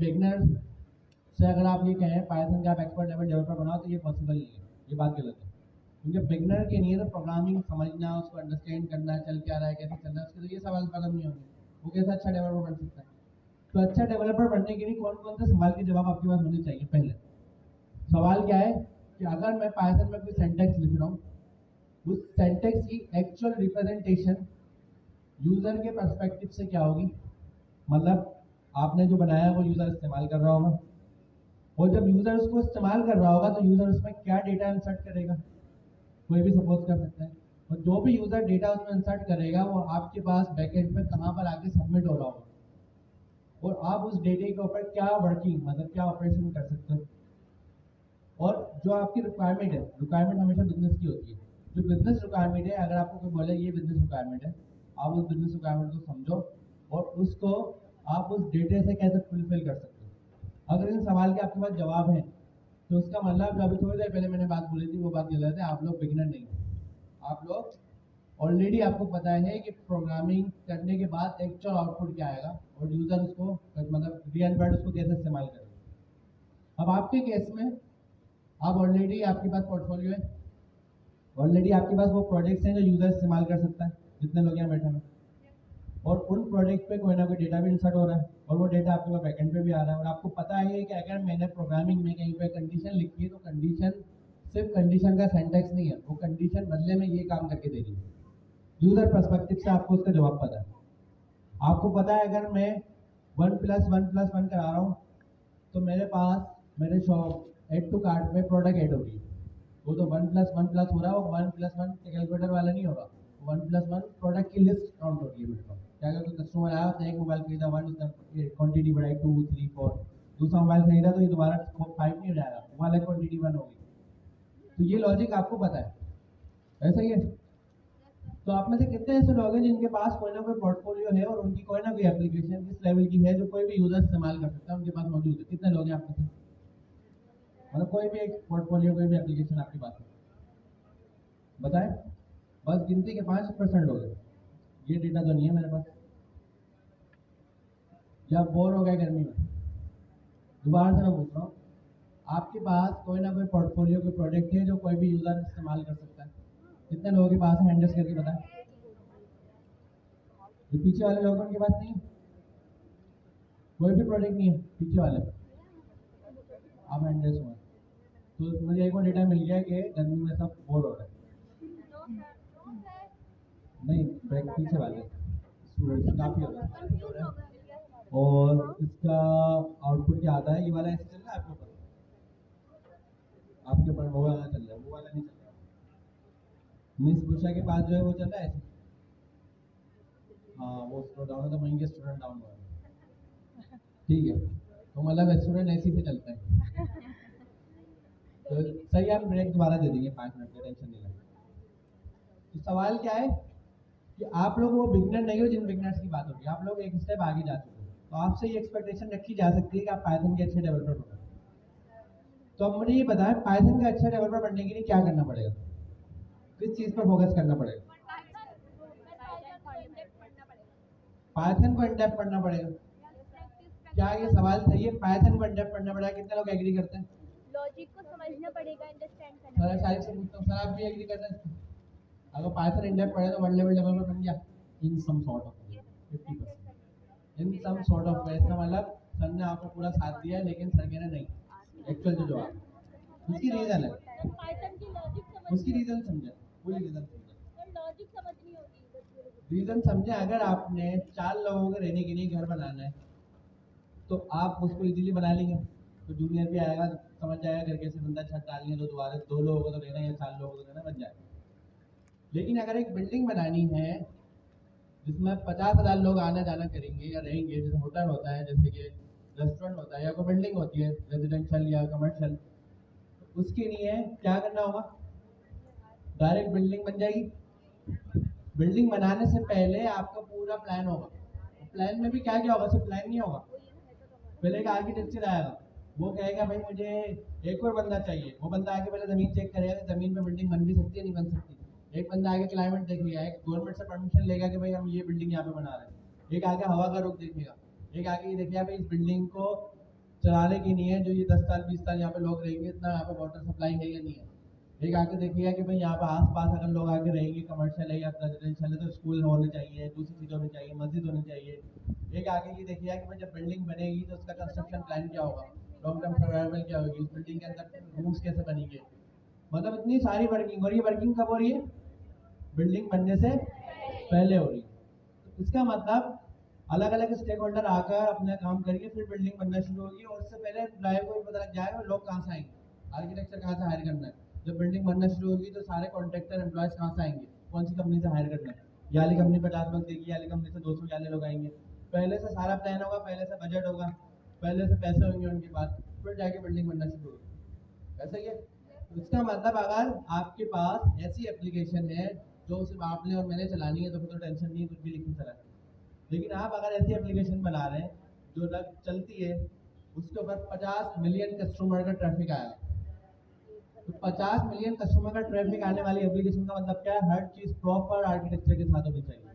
Beginner से अगर आप ये कहें पाइथन का आप एक्सपर्ट लेवल डेवलपर बनाओ तो ये पॉसिबल नहीं है, ये बात गलत है। क्योंकि बिगनर के लिए तो प्रोग्रामिंग समझना, उसको अंडरस्टैंड करना, चल क्या रहा है, कैसे चल रहा है, उसके तो ये सवाल खत्म नहीं होंगे। वो कैसा अच्छा डेवलपर बन सकता है? तो अच्छा डेवलपर बनने के लिए कौन कौन से सवाल के जवाब आपके पास होने चाहिए? पहले सवाल क्या है कि अगर मैं पाइथन में कोई सेंटेक्स लिख रहा हूँ, उस सेंटेक्स की एक्चुअल रिप्रेजेंटेशन यूजर के पर्सपेक्टिव से क्या होगी? मतलब आपने जो बनाया है वो यूजर इस्तेमाल कर रहा होगा, और जब यूजर उसको इस्तेमाल कर रहा होगा तो यूजर उसमें क्या डेटा इंसर्ट करेगा? कोई भी सपोज कर सकता है। और जो भी यूजर डेटा उसमें इंसर्ट करेगा वो आपके पास बैकएंड पे कहाँ पर आके सबमिट हो रहा होगा, और आप उस डेटे के ऊपर क्या वर्किंग, मतलब क्या ऑपरेशन कर सकते हो। और जो आपकी रिक्वायरमेंट है, रिक्वायरमेंट हमेशा बिजनेस की होती है। जो बिजनेस रिक्वायरमेंट है, अगर आपको कोई बोले ये बिजनेस रिक्वायरमेंट है, आप उस बिजनेस रिक्वायरमेंट को समझो और उसको आप उस डेटे से कैसे फुलफिल कर सकते हो। अगर इन सवाल के आपके पास जवाब है तो उसका मतलब जो अभी थोड़ी देर पहले मैंने बात बोली थी वो बात गलत है, आप लोग बिगिनर नहीं हो। आप लोग ऑलरेडी, आपको पता है कि प्रोग्रामिंग करने के बाद एक्चुअल आउटपुट क्या आएगा और यूजर उसको मतलब रियल वर्ड उसको कैसे इस्तेमाल करेगा। अब आपके केस में आप ऑलरेडी, आपके पास पोर्टफोलियो है, ऑलरेडी आपके पास वो प्रोजेक्ट्स हैं जो यूजर इस्तेमाल कर सकता है, जितने लोग यहाँ बैठे हैं, और उन प्रोजेक्ट पे कोई ना कोई डेटा भी इंसर्ट हो रहा है और वो डेटा आपके पास बैकएंड पे भी आ रहा है। और आपको पता है कि अगर मैंने प्रोग्रामिंग में कहीं पे कंडीशन लिखी है तो कंडीशन सिर्फ कंडीशन का सेंटेक्स नहीं है, वो कंडीशन बदले में ये काम करके दे रही है। यूजर पर्सपेक्टिव से आपको उसका जवाब पता है। आपको पता है अगर मैं 1+1+1 करा रहा हूँ तो मेरे पास मेरे शॉप एड टू कार्ट में प्रोडक्ट ऐड हो रही है, वो तो 1+1+ हो रहा है, वो 1+1 कैलकुलेटर वाला नहीं हो रहा, 1+1 प्रोडक्ट की लिस्ट काउंट हो रही है मेरे पास। क्या अगर कोई कस्टमर आया तो एक मोबाइल खरीदा, 1 उसने क्वांटिटी बढ़ाई 2 3 4, दूसरा मोबाइल खरीदा तो ये दोबारा 5 नहीं हो जाएगा, वो वाला क्वांटिटी 1 होगी। तो ये लॉजिक आपको पता है, ऐसा ही है। तो आप में से कितने ऐसे लोग हैं जिनके पास कोई ना कोई पोर्टफोलियो है और उनकी कोई ना कोई एप्लीकेशन इस लेवल की है जो कोई भी यूजर इस्तेमाल कर सकता है, उनके पास मौजूद है? कितने लोग हैं आप में से? मतलब कोई भी एक पोर्टफोलियो, कोई भी एप्लीकेशन आपके पास है, बताएं। बस गिनती के 5% लोग हैं। ये डेटा तो नहीं है मेरे पास। जब बोर हो गए गर्मी में, दोबारा से मैं पूछ रहा हूँ, आपके पास कोई ना कोई पोर्टफोलियो, कोई प्रोजेक्ट है जो कोई भी यूजर इस्तेमाल कर सकता है? कितने लोगों के पास है? हैंडल्स करके बताएं। जो पीछे वाले लोग हैं उनके पास नहीं है? कोई भी प्रोजेक्ट नहीं है पीछे वाले? आप हैंडल्स हुए तो मुझे एक और डेटा मिल गया कि गर्मी में सब बोर हो रहे हैं। नहीं, बैक पीछे वाले स्टूडेंट्स काफ़ी हो रहे हैं। और इसका आउटपुट क्या आता है? ये वाला ऐसे चल रहा है आपके ऊपर, आपके ऊपर वो वाला चल रहा है, वो वाला नहीं चल रहा। मिस बुशा के पास जो है वो चल रहा है ऐसे। हाँ, वो स्लो डाउन है तो वहीं के स्टूडेंट डाउन हुआ है। ठीक है, तो मतलब स्टूडेंट ऐसे ही चलते हैं। तो सही, आप ब्रेक दोबारा दे देंगे 5 मिनट का, टेंशन नहीं लेना। तो सवाल क्या है कि आप लोग वो बिगनर नहीं हो जिन बिगनर्स की बात होगी, आप लोग एक स्टेप आगे जा चुके हो, तो आपसे ये एक्सपेक्टेशन रखी जा सकती है कि आप पाइथन के अच्छे डेवलपर बनो। तो अब मुझे ये बताएं, पाइथन का अच्छा डेवलपर बनने के लिए क्या करना पड़ेगा? किस चीज़ पर फोकस करना पड़ेगा? पाइथन को इन डेप्थ पढ़ना पड़ेगा। क्या ये सवाल सही है? पाइथन को इन डेप्थ पढ़ना पड़ेगा, कितने लोग एग्री करते हैं? लॉजिक को समझना पड़ेगा, अंडरस्टैंड करना सर साहिब से पूछता हूँ, सर आप भी एग्री करते हैं? अगर पाइथन इन डेप्थ पढ़े तो 1 लेवल डेवलपर बन गया in some sort of 50%, in some sort of way. इसका मतलब सर ने आपको पूरा साथ दिया लेकिन सर कह रहे नहीं, एक्चुअल जो जवाब, उसकी रीजन है, पाइथन की लॉजिक समझ, उसकी रीजन समझे, पूरी रीजन समझे, लॉजिक समझनी होगी। रीजन समझे। अगर आपने 4 लोगों के रहने के लिए घर बनाना है तो आप उसको इजीली बना लेंगे, तो जूनियर भी आएगा समझ जाएगा घर कैसे बनता है, छत डालनी है तो दोबारा 2 लोगों को तो रहना है, 4 लोगों को तो रहना, बन जाएगा। लेकिन अगर एक बिल्डिंग बनानी है जिसमें 50,000 लोग आना जाना करेंगे या रहेंगे, जैसे होटल होता है, जैसे कि रेस्टोरेंट होता है, या कोई बिल्डिंग होती है रेजिडेंशियल या कमर्शियल, तो उसके लिए क्या करना होगा? डायरेक्ट बिल्डिंग बन जाएगी। बिल्डिंग बनाने से पहले आपका पूरा प्लान होगा, प्लान में भी क्या क्या होगा? सिर्फ प्लान नहीं होगा, पहले एक आर्किटेक्चर आएगा, वो कहेगा भाई मुझे एक और बंदा चाहिए, वो बंदा आके पहले ज़मीन चेक करेगा कि ज़मीन पे बिल्डिंग बन भी सकती है नहीं बन सकती। एक बंदा आगे क्लाइमेट देखेगा, एक गवर्नमेंट से परमिशन लेगा कि भाई हम ये बिल्डिंग यहाँ पे बना रहे हैं, एक आगे हवा का रुख देखेगा, एक आगे ये देखेगा भाई इस बिल्डिंग को चलाने की नहीं है, जो ये 10 साल 20 साल यहाँ पे लोग रहेंगे, इतना यहाँ पे वाटर सप्लाई है या नहीं है। एक आके देखिएगा कि भाई यहाँ पे आस पास अगर लोग आके रहेंगे, कमर्शियल है या रेजिडेंशियल है, तो स्कूल होने चाहिए, दूसरी चीज़ होनी चाहिए, मस्जिद होनी चाहिए। एक आगे की देखिएगा कि भाई जब बिल्डिंग बनेगी तो उसका कंस्ट्रक्शन प्लान क्या होगा, लॉन्ग टर्म सर्वाइवल क्या होगी, उस बिल्डिंग के अंदर रूम्स कैसे बनेंगे, मतलब इतनी सारी वर्किंग। और ये वर्किंग कब हो रही है, बिल्डिंग बनने से पहले हो रही है। तो इसका मतलब अलग अलग स्टेक होल्डर आकर अपना काम करेंगे, फिर बिल्डिंग बनना शुरू होगी, और उससे पहले एम्प्लॉय को भी पता लग जाएगा लोग कहाँ से आएंगे, आर्किटेक्चर कहाँ से हायर करना है। जब बिल्डिंग बनना शुरू होगी तो सारे कॉन्ट्रैक्टर एम्प्लॉयज कहाँ से आएंगे, कौन सी कंपनी से हायर करना है। ये वाली कंपनी 50 लोग देगी, ये वाली कंपनी से 200 वाले लोग आएंगे। पहले से सारा प्लान होगा, पहले से बजट होगा, पहले से पैसे होंगे उनके पास, फिर जाके बिल्डिंग बनना शुरू होगी। ऐसा ही है। तो इसका मतलब अगर आपके पास ऐसी एप्लीकेशन है जो सिर्फ आपने और मैंने चलानी है तो फिर तो टेंशन नहीं, कुछ भी लिखने चला। लेकिन आप अगर ऐसी एप्लीकेशन बना रहे हैं जो लग चलती है, उसके ऊपर 50 मिलियन कस्टमर का ट्रैफिक आया, तो 50 मिलियन कस्टमर का ट्रैफिक आने वाली एप्लीकेशन का मतलब क्या है, हर चीज़ प्रॉपर आर्किटेक्चर के साथ होनी चाहिए।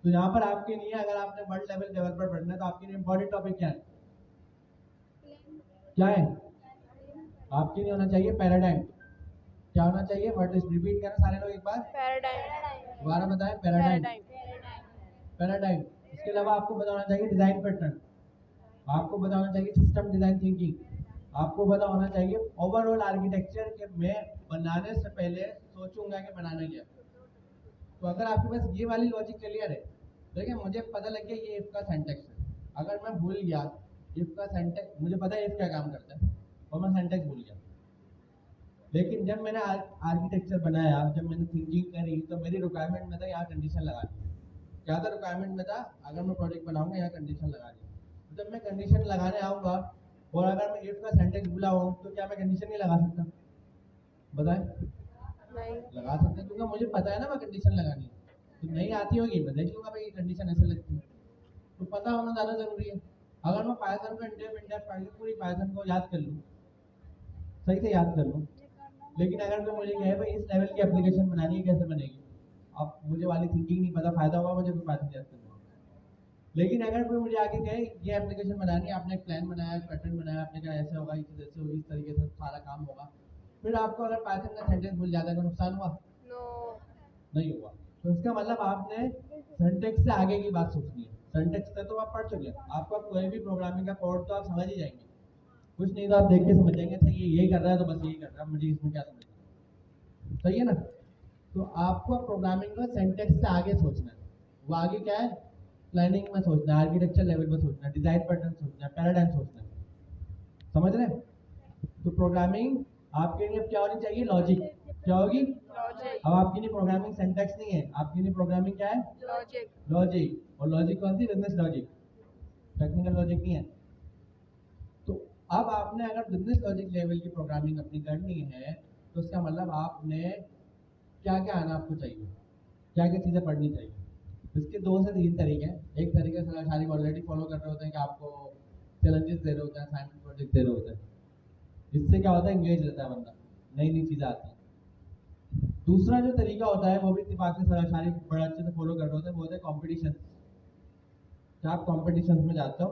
तो यहाँ पर आपके लिए अगर आपने वर्ल्ड लेवल डेवलपर बनना है तो आपके लिए इंपॉर्टेंट टॉपिक क्या है, क्या है आपके लिए होना चाहिए पैराडाइम। क्या होना चाहिए, वर्ड रिपीट करना सारे लोग एक बार, पैराडाइम। दोबारा बताएं, पैराडाइम। पैराडाइम। इसके अलावा आपको बताना चाहिए डिजाइन पैटर्न, आपको बताना चाहिए सिस्टम डिजाइन थिंकिंग, आपको पता होना चाहिए ओवरऑल आर्किटेक्चर के मैं बनाने से पहले सोचूंगा कि बनाना क्या। तो अगर आपके पास ये वाली लॉजिक क्लियर है, देखिए मुझे पता लग गया ये इफ का सिंटैक्स है, अगर मैं भूल गया इफ का सिंटैक्स, मुझे पता है इफ क्या काम करता है और मैं सिंटैक्स भूल गया, लेकिन जब मैंने आर्किटेक्चर बनाया, जब मैंने थिंकिंग करी, तो मेरी रिक्वायरमेंट में था यहाँ कंडीशन लगा दी। क्या था रिक्वायरमेंट में था, अगर मैं प्रोजेक्ट बनाऊंगा यहाँ कंडीशन लगा दी। जब मैं कंडीशन लगाने आऊँगा और अगर मैं इफ का सेंटेंस भूला हूँ तो क्या मैं कंडीशन नहीं लगा सकता, बताएं। नहीं लगा सकते, क्योंकि मुझे पता है ना मैं कंडीशन लगानी है। तो नहीं आती होगी मैं देख लूंगा भाई कंडीशन ऐसे लगती है, तो पता होना ज़्यादा जरूरी है। अगर मैं पाइथन को इंडिया पढ़ के पूरी पाइथन को याद कर लूँ, सही से याद कर लूँ, लेकिन अगर तो मुझे कहे भाई इस लेवल की एप्लीकेशन बनानी है, कैसे बनेगी, अब मुझे वाली थिंकिंग नहीं पता, फायदा होगा मुझे कोई पाइथन याद करना। लेकिन अगर कोई मुझे आगे कहे ये एप्लीकेशन बनानी है, आपने एक प्लान बनाया, पैटर्न बनाया, आपने कहा ऐसे होगा, ये चीज़ ऐसे होगी, इस तरीके से सारा काम होगा, फिर आपको अगर पाइथन का सेंटेंस भूल जाता है तो नुकसान हुआ, नो नहीं हुआ। तो इसका मतलब आपने सिंटैक्स से आगे की बात सोचनी है। सिंटैक्स से तो आप पढ़ चुके हैं, आपका कोई भी प्रोग्रामिंग का कोड तो आप समझ ही जाएंगे, कुछ नहीं तो आप देख के समझ जाएंगे, अच्छा ये यही कर रहा है तो बस यही कर रहा है, मुझे इसमें क्या समझना, सही है ना। तो आपको प्रोग्रामिंग को सिंटैक्स से आगे सोचना है। वो आगे क्या है, प्लानिंग में सोचना है, आर्किटेक्चर लेवल पर सोचना है, डिजाइन पैटर्न सोचना है, पैराडाइम सोचना है, समझ रहे हैं। तो प्रोग्रामिंग आपके लिए क्या होनी चाहिए, लॉजिक। क्या होगी, लॉजिक। अब आपके लिए प्रोग्रामिंग सिंटैक्स नहीं है, आपके लिए प्रोग्रामिंग क्या है, लॉजिक। लॉजिक। और लॉजिक कौन सी, बिजनेस लॉजिक, टेक्निकल लॉजिक नहीं है। तो अब आपने अगर बिजनेस लॉजिक लेवल की प्रोग्रामिंग अपनी करनी है तो उसका मतलब आपने क्या क्या आना आपको चाहिए, क्या क्या चीज़ें पढ़नी चाहिए। इसके 2 से 3 तरीके हैं। एक तरीके से सारी ऑलरेडी फॉलो कर रहे होते हैं कि आपको चैलेंजेस दे रहे होते हैं, साइंटिफिक प्रोजेक्ट दे रहे होते हैं, इससे क्या होता है, इंगेज रहता है बंदा, नई नई चीज़ें आती हैं। दूसरा जो तरीका होता है वो भी इत्तेफाक से सारी बड़े अच्छे से फॉलो कर रहे होते हैं, वो होता है कॉम्पिटिशन। क्या आप कॉम्पिटिशन में जाते हो,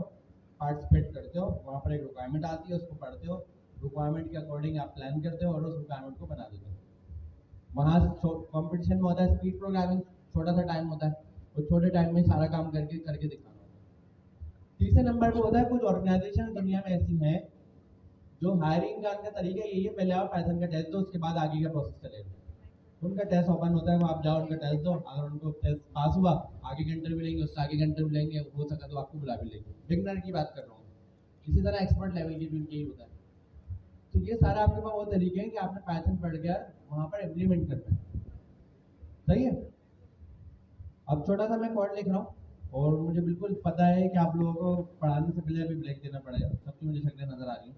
पार्टिसिपेट करते हो, वहाँ पर एक रिक्वायरमेंट आती है, उसको पढ़ते हो, रिक्वायरमेंट के अकॉर्डिंग आप प्लान करते हो और उस रिक्वायरमेंट को बना देते हो। वहाँ कॉम्पिटिशन में होता है स्पीड प्रोग्रामिंग, छोटा सा टाइम होता है और छोटे टाइम में सारा काम करके करके दिखाना होता है। तीसरे नंबर पे होता है कुछ ऑर्गेनाइजेशन दुनिया में ऐसी हैं जो हायरिंग का उनका तरीका यही है, पहले आप पाइथन का टेस्ट दो, उसके बाद आगे का प्रोसेस चलेगा। उनका टेस्ट ओपन होता है, वो आप जाओ उनका टेस्ट दो, अगर उनको टेस्ट पास हुआ आगे का इंटरव्यू लेंगे, उससे आगे का इंटरव्यू लेंगे, हो सका तो आपको बुला भी लेंगे। बिगनर की बात कर रहा हूँ, इसी तरह एक्सपर्ट लेवल की भी उनके ही होता है। तो ये सारा आपके पास वो तरीके हैं कि आपने पाइथन पढ़ कर वहाँ पर इम्प्लीमेंट करना है, सही है। अब छोटा सा मैं कोड लिख रहा हूँ और मुझे बिल्कुल पता है कि आप लोगों को पढ़ाने से पहले अभी ब्रेक देना पड़ेगा, सबकी मुझे शक्लें नजर आ रही हैं,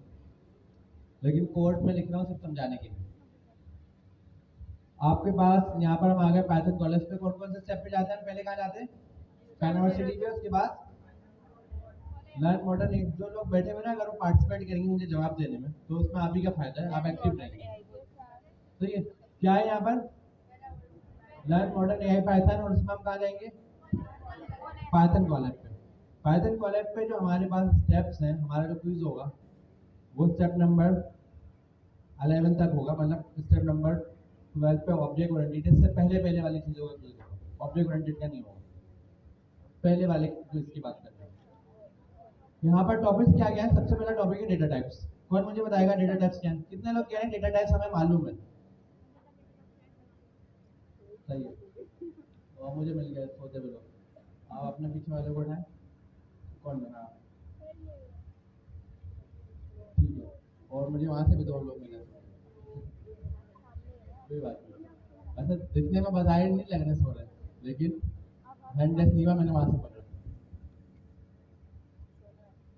लेकिन कोड में लिख रहा हूँ सिर्फ समझाने के लिए। आपके पास यहाँ पर हम आ गए पाइथन कॉलेज पे, कौन कौन से स्टेप पे जाते हैं, पहले कहाँ जाते हैं, यूनिवर्सिटी पे, उसके बाद लर्न मॉडर्न। जो लोग बैठे हुए ना, अगर वो पार्टिसिपेट करेंगे मुझे जवाब देने में तो उसमें आप ही का फायदा है, आप एक्टिव रहेंगे, ठीक है। क्या है यहाँ पर, लर्न मॉडर्न एआई पाइथन, और उसमें हम कहाँ जाएंगे, पाइथन कॉलेज पे। पाइथन कॉलेज पे जो हमारे पास स्टेप्स हैं, हमारा जो क्विज होगा वो स्टेप नंबर 11 तक होगा, मतलब स्टेप नंबर 12 पे ऑब्जेक्ट ओरिएंटेड, इससे पहले पहले वाली चीज़ों का यूज होगा, ऑब्जेक्ट ओरिएंटेड का नहीं होगा, पहले वाले जो इसकी बात कर रहे हैं। यहाँ पर टॉपिक क्या क्या है? सबसे पहला टॉपिक है डेटा टाइप्स। कौन मुझे बताएगा डेटा टाइप्स क्या है? कितने लोग कह रहे हैं डेटा टाइप्स हमें मालूम है? सही है, और मुझे मिल गया सोते हुए लोग। आप अपने पीछे वाले को उठाएं। कौन बना? ठीक है, और मुझे वहाँ से भी 2 लोग मिले, कोई बात नहीं। अच्छा, दिखने में बाजार नहीं लगने सो रहे, लेकिन हैंड टेस्ट नहीं हुआ, मैंने वहाँ से पकड़ा।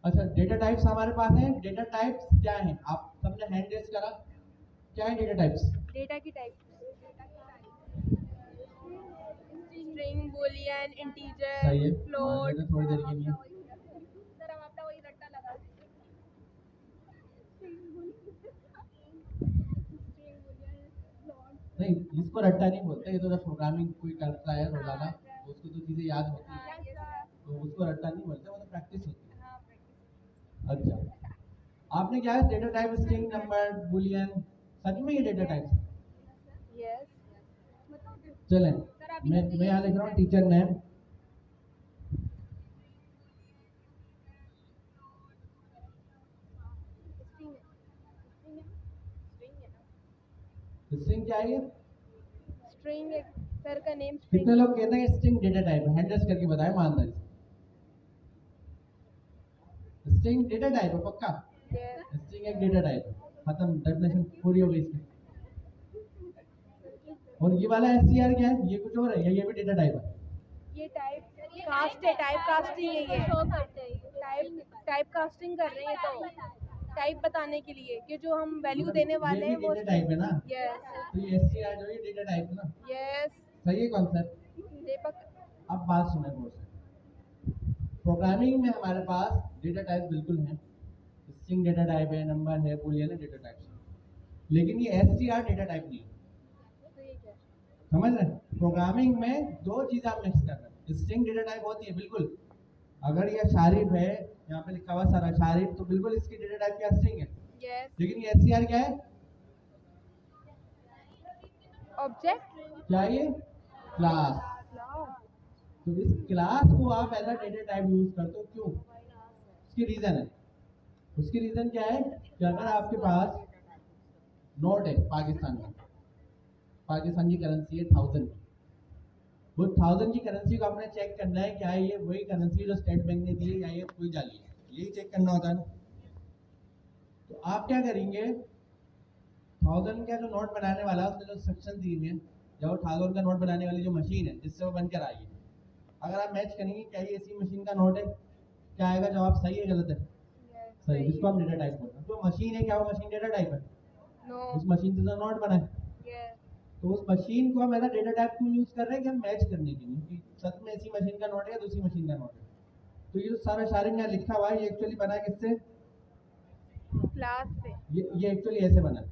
अच्छा, डेटा टाइप्स हमारे पास है। डेटा टाइप्स क्या है? आप सबने हैंड टेस्ट करा, क्या है डेटा टाइप्स? डेटा की टाइप स्ट्रिंग, बूलियन, इंटीजर, सही है, मान फ्लोट। लेते हैं थोड़ी देर के लिए। सर हम अपना वही रट्टा लगा नहीं, इसको रट्टा नहीं बोलते, ये तो जब प्रोग्रामिंग कोई करता है रोजाना तो उसको तो चीजें याद होती है, तो उसको रट्टा नहीं बोलते, वो तो प्रैक्टिस होती है। अच्छा, आपने क्या है? Data type string, number, boolean, सच में ये डेटा टाइप्स है? यस चलें, मैं यहाँ लिख रहा हूँ टीचर नेम, स्ट्रिंग क्या है ये? स्ट्रिंग सर का नेम कितने लोग कहते हैं स्ट्रिंग डेटा टाइप है? हैंड रेज़ करके बताएं ईमानदारी से। स्ट्रिंग डेटा टाइप है पक्का? स्ट्रिंग एक डेटा टाइप है, खत्म, डेफिनेशन पूरी हो गई इसकी। और ये वाला एसटीआर क्या है? ये कुछ और है या ये भी डेटा टाइप है? ये टाइप कास्ट है, टाइप कास्टिंग है ये। शो करते हैं टाइप कास्टिंग कर रहे हैं, तो टाइप बताने के लिए कि जो हम वैल्यू देने वाले हैं वो डेटा टाइप है ना? यस तो ये एसटीआर जो है डेटा टाइप है ना? यस सही है कॉन्सेप्ट। दीपक। अब बात सुने गौर से। प्रोग्रामिंग में हमारे पास डेटा टाइप बिल्कुल है, स्ट्रिंग डेटा टाइप है, नंबर है, बूलियन है, डेटा टाइप है, लेकिन ये एसटीआर डेटा टाइप नहीं है। समझ रहे हैं? प्रोग्रामिंग में 2 चीज़ आप मिक्स कर रहे हैं। स्ट्रिंग डेटा टाइप होती है बिल्कुल, अगर ये शारिफ है, यहाँ पे लिखा हुआ सारा शारिफ, तो बिल्कुल इसकी डेटा टाइप क्या स्ट्रिंग है। यस लेकिन ये एसटीआर क्या है? ऑब्जेक्ट क्या है ये? क्लास। तो इस क्लास को आप as a data type use करते हो, क्यों? उसकी रीजन है। उसकी रीजन क्या है कि अगर आपके पास नोट है पाकिस्तान का, पाकिस्तान की करेंसी है 1000, वो 1000 की करेंसी को आपने चेक करना है क्या है ये वही करेंसी जो स्टेट बैंक ने दी है या ये कोई जाली है, यही चेक करना होता है ना। तो आप क्या करेंगे? 1000 का जो नोट बनाने वाला है उसने जो इंस्ट्रक्शन दी है, या वो 1000 का नोट बनाने वाली जो मशीन है जिससे वो बनकर आई है, अगर आप मैच करेंगे क्या ये इसी मशीन का नोट है, क्या आएगा जवाब? सही है गलत है? सही, जिसको हम डेटा टाइप बोलते हैं। तो मशीन है, क्या वो मशीन डेटा टाइप है? नो उस मशीन से तो नोट बना है, यस तो उस मशीन को हम एज डेटा टाइप क्यों यूज कर रहे हैं? कि हम मैच करने के लिए कि सच में इसी मशीन का नोट है या दूसरी मशीन का नोट है। तो ये जो सारा शारिक यहाँ लिखा हुआ है ये एक्चुअली बना है किससे? क्लास से ये एक्चुअली ऐसे बना है।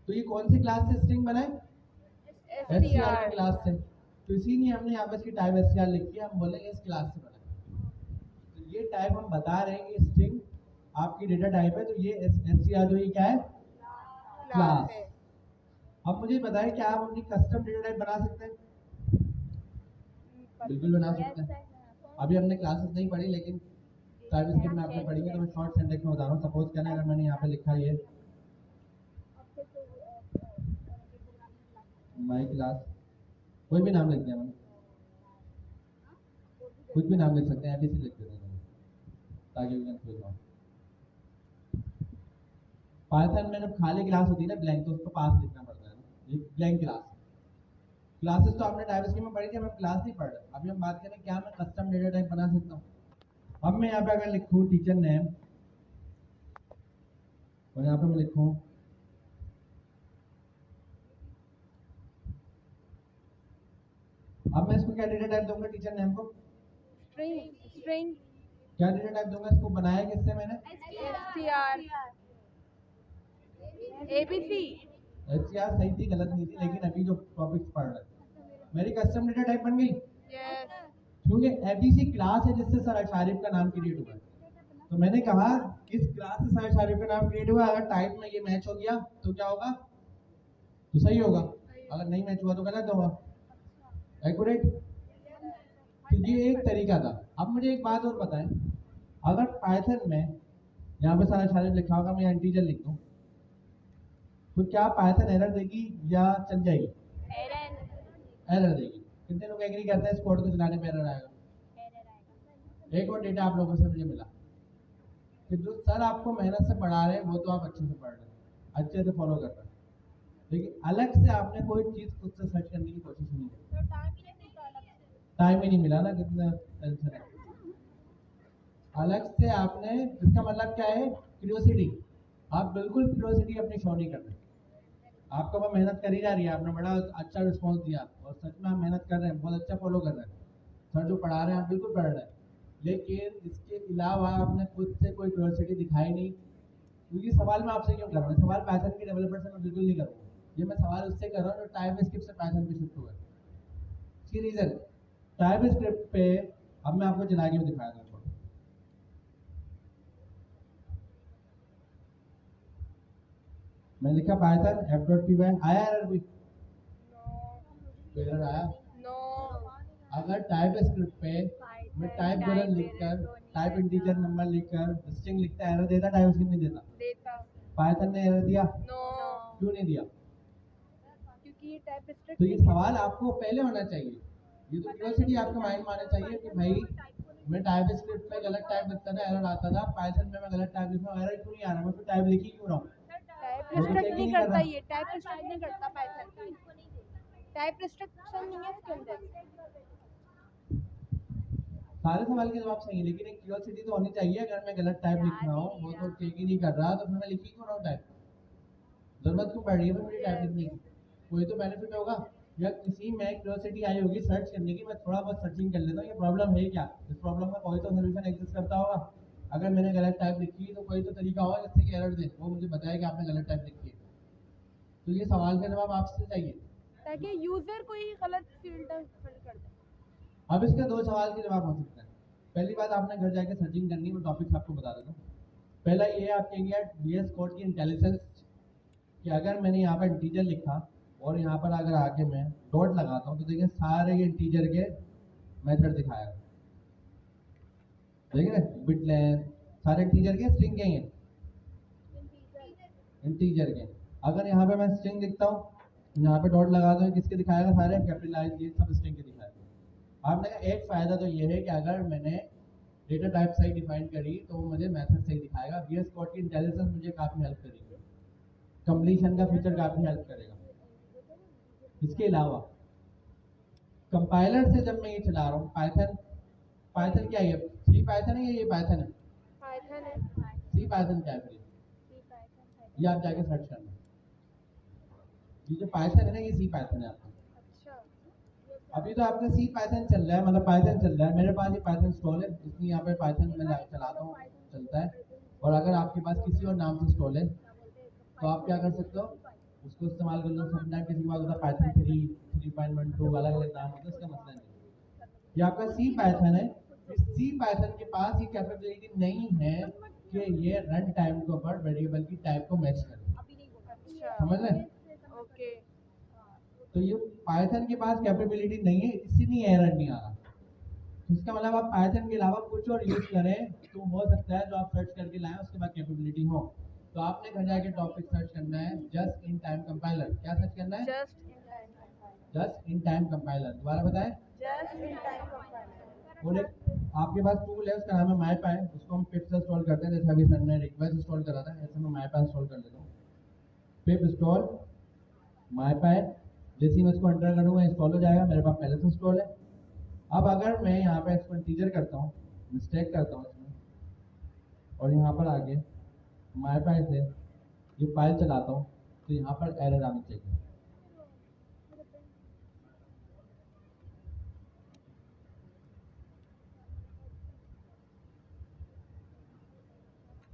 तो ये कौन सी क्लास से स्ट्रिंग बना है? एसटीआर एसटीआर की क्लास से। तो इसीलिए हमने यहाँ पर इसकी टाइप एसटीआर लिखी है, हम बोलेंगे इस क्लास से बना है। तो ये टाइप हम बता रहे हैं कि स्ट्रिंग आपकी डेटा टाइप है, तो ये एसटीआर जो ये क्या है? क्लास। है। अब मुझे बताएं क्या आप अपनी कस्टम डेटा टाइप बना सकते हैं? बिल्कुल बना सकते हैं। अभी हमने क्लासेस नहीं पढ़ी, लेकिन टाइपस्क्रिप्ट में आपने पढ़ी है, तो मैं शॉर्ट सेंटेंस में बता रहा हूँ। सपोज करना अगर मैंने यहाँ पे लिखा है माई क्लास, कोई भी नाम लिख दिया मैंने, कुछ भी नाम लिख सकते हैं, एबीसी लिख देते हैं ताकि we can fill out. Python में जब खाली क्लास होती है ना ब्लैंक, तो उसको पास लिखना पड़ता है ना, ये ब्लैंक क्लास। क्लासेस तो आपने टाइपस्क्रिप्ट में पढ़ी थी, हम क्लास नहीं पढ़ रहे। अभी हम बात करें क्या मैं कस्टम डेटा टाइप बना सकता हूँ। अब मैं यहाँ पे अगर लिखूँ टीचर नेम और यहाँ पे मैं लिखूँ अब मैं इसको क्या डेटा टाइप दूंगा? टीचर नेम को स्ट्रिंग क्या डेटा टाइप दूंगा? इसको बनाया किससे मैंने? एसटीआर एबीसी एचसीआर सही थी गलत नहीं थी, लेकिन अभी जो टॉपिक्स पढ़ रहे हैं मेरी कस्टम डेटा टाइप बन गई, यस क्योंकि एबीसी क्लास है जिससे सर शारिफ का नाम क्रिएट हुआ है। तो मैंने कहा इस क्लास से सारे का नाम क्रिएट हुआ, अगर टाइप में ये मैच हो गया तो क्या होगा, तो सही होगा, अगर नहीं मैच हुआ तो गलत होगा, एक्यूरेट। तो ये एक तरीका था। अब मुझे एक बात और बताएं, अगर पाइथन में यहाँ पे सारा लिखा होगा, मैं इंटीजर लिख दूँ तो क्या पाइथन एरर देगी या चल जाएगी? एरर देगी। कितने लोग एग्री करते हैं इस कोड को चलाने पे एरर आएगा? एक और डेटा आप लोगों से मुझे मिला कि जो सर आपको मेहनत से पढ़ा रहे हैं वो तो आप अच्छे से पढ़ रहे हैं, अच्छे से फॉलो कर रहे हैं, लेकिन अलग से आपने कोई चीज़ खुद से सर्च करने की कोशिश नहीं की, टाइम ही नहीं मिला ना, कितना टेंशन है। अलग से आपने, इसका मतलब क्या है, क्यूरियोसिटी। आप बिल्कुल क्यूरियोसिटी अपनी शो नहीं कर रहे, आपका वो मेहनत करी जा रही है, आपने बड़ा अच्छा रिस्पॉन्स दिया और सच में आप मेहनत कर रहे हैं, बहुत अच्छा फॉलो कर रहे हैं, सर जो पढ़ा रहे हैं आप बिल्कुल पढ़ रहे हैं, लेकिन इसके अलावा आपने खुद से कोई क्यूरियोसिटी दिखाई नहीं। क्योंकि सवाल मैं आपसे क्यों कर रहा हूँ, सवाल पाइथन के डेवलपर से मैं बिल्कुल नहीं करूँगा, ये मैं सवाल उससे कर रहा हूँ जो टाइपस्क्रिप्ट से पाइथन पे शिफ्ट हुआ है। इसकी रीज़न, टाइपस्क्रिप्ट पे अब मैं आपको चला के भी दिखाया था, मैं लिखा पाइथन f.py, आया एरर भी? एरर आया? नो। अगर टाइपस्क्रिप्ट पे मैं टाइप डॉलर लिखकर, टाइप इंटीजर नंबर लिखकर स्ट्रिंग लिखता, एरर देता टाइपस्क्रिप्ट? नहीं देता। पाइथन ने एरर दिया? नो। क्यों नहीं दिया? क्योंकि ये टाइप तो ये सवाल आपको पहले होना चाहिए, ये तो क्यूरियोसिटी आपके माइंड में आना चाहिए कि भाई मैं टाइपस्क्रिप्ट पे गलत टाइप लिखता था, एरर आता था, पाइथन में मैं गलत टाइप लिखता हूँ, एरर क्यों नहीं आ रहा, मैं फिर टाइप लिख ही क्यों रहा हूँ? टाइप रिस्ट्रिक्ट नहीं करता, ये टाइप रिस्ट्रिक्ट नहीं करता पाइथन, टाइप रिस्ट्रिक्शन नहीं है इसके अंदर। सारे सवाल के जवाब सही है, लेकिन एक क्यूरियोसिटी तो होनी चाहिए, अगर मैं गलत टाइप लिख रहा हूँ वो तो चेक ही नहीं कर रहा, तो फिर मैं लिख ही क्यों रहा हूँ टाइप? जरूरत क्यों पड़ रही है मुझे टाइप लिखने की? कोई तो बेनिफिट होगा, या किसी में क्यूरियोसिटी आई होगी सर्च करने की, मैं थोड़ा बहुत सर्चिंग कर लेता हूँ, ये प्रॉब्लम है क्या, इस प्रॉब्लम का कोई तो सोल्यूशन एग्जिस्ट करता होगा। अगर मैंने गलत टाइप लिखी तो कोई तो तरीका होगा जिससे कि एरर दे, वो मुझे बताया कि आपने गलत टाइप लिखी है। तो ये सवाल का जवाब आपसे चाहिए ताकि यूजर कोई गलत फील्ड फिल कर दे। अब इसके दो सवाल के जवाब हो सकते हैं। पहली बात, आपने घर जाके सर्चिंग करनी, मैं टॉपिक्स आपको बता देता हूँ। पहला ये आप कहेंगे VS कोड की इंटेलिजेंस, कि अगर मैंने यहाँ पर इंटीजर लिखा और यहाँ पर अगर आके मैं डॉट लगाता हूँ तो देखिए सारे ये इंटीजर के मेथड दिखाया, देख रहे बिट लेंथ, सारे इंटीजर के, स्ट्रिंग के हैं, इंटीजर के। अगर यहाँ पे मैं स्ट्रिंग लिखता हूँ, यहाँ पे डॉट लगाता हूँ, किसके दिखाएगा, सारे कैपिटलाइज, ये सब स्ट्रिंग के दिखाएगा। आपने कहा एक फायदा तो ये है कि अगर मैंने डेटा टाइप सही डिफाइन करी तो वो मुझे मेथड सही दिखाएगा। VS कोड की इंटेलिजेंस मुझे काफ़ी हेल्प करेगी, कंप्लीशन का फीचर काफ़ी हेल्प करेगा। इसके अलावा कंपाइलर से जब मैं ये चला रहा हूँ, पाइथन क्या है, सी पाइथन है या ये पाइथन है? पाइथन है। सी पाइथन क्या है? ये आप जाके सर्च करना, ये जो पाइथन है ना, ये सी पाइथन है आपका। अच्छा। अभी तो आपका सी पाइथन चल रहा है, मतलब पाइथन चल रहा है, मेरे पास ये पाइथन इंस्टॉल है, इसलिए यहाँ पे पाइथन मैं चलाता हूँ, चलता है। और अगर आपके पास किसी और नाम से इंस्टॉल है तो आप क्या कर सकते हो, उसको इस्तेमाल कर लो। समटाइम किसी के पास होता है पाइथन 3, 3.12, अलग अलग नाम होता है, इसका मतलब नहीं। ये आपका सी पाइथन है, इस सी पाइथन के पास ये कैपेबिलिटी नहीं है कि ये रन टाइम के ऊपर वेरिएबल की टाइप को मैच करे, समझ रहे? ओके। तो ये पाइथन के पास कैपेबिलिटी नहीं है, इसीलिए एरर नहीं आ रहा। इसका मतलब आप पाइथन के अलावा कुछ और यूज करें तो हो सकता है जो आप सर्च करके लाएं उसके बाद कैपेबिलिटी हो। तो आपने घर जाके टॉपिक सर्च करना है, जस्ट इन टाइम कंपाइलर। क्या सर्च करना है? Just in time compiler. दोबारा बताएं, जस्ट इन टाइम कंपाइलर। और एक आपके पास टूल है, उसका नाम है माईपाई, उसको हम पिप से इंस्टॉल करते हैं। जैसे अभी सर ने रिक्वेस्ट इंस्टॉल करा था, ऐसे मैं माईपाई इंस्टॉल कर लेता हूँ। पिप इंस्टॉल माईपाई, जैसे ही मैं इसको एंटर करूँगा इंस्टॉल हो जाएगा, मेरे पास पहले से इंस्टॉल है। अब अगर मैं यहाँ पे इसको इंटीजर करता हूँ, मिस्टेक करता हूँ इसमें, और यहाँ पर आगे माईपाई से ये फाइल चलाता हूँ, तो यहाँ पर एरर आनी चाहिए।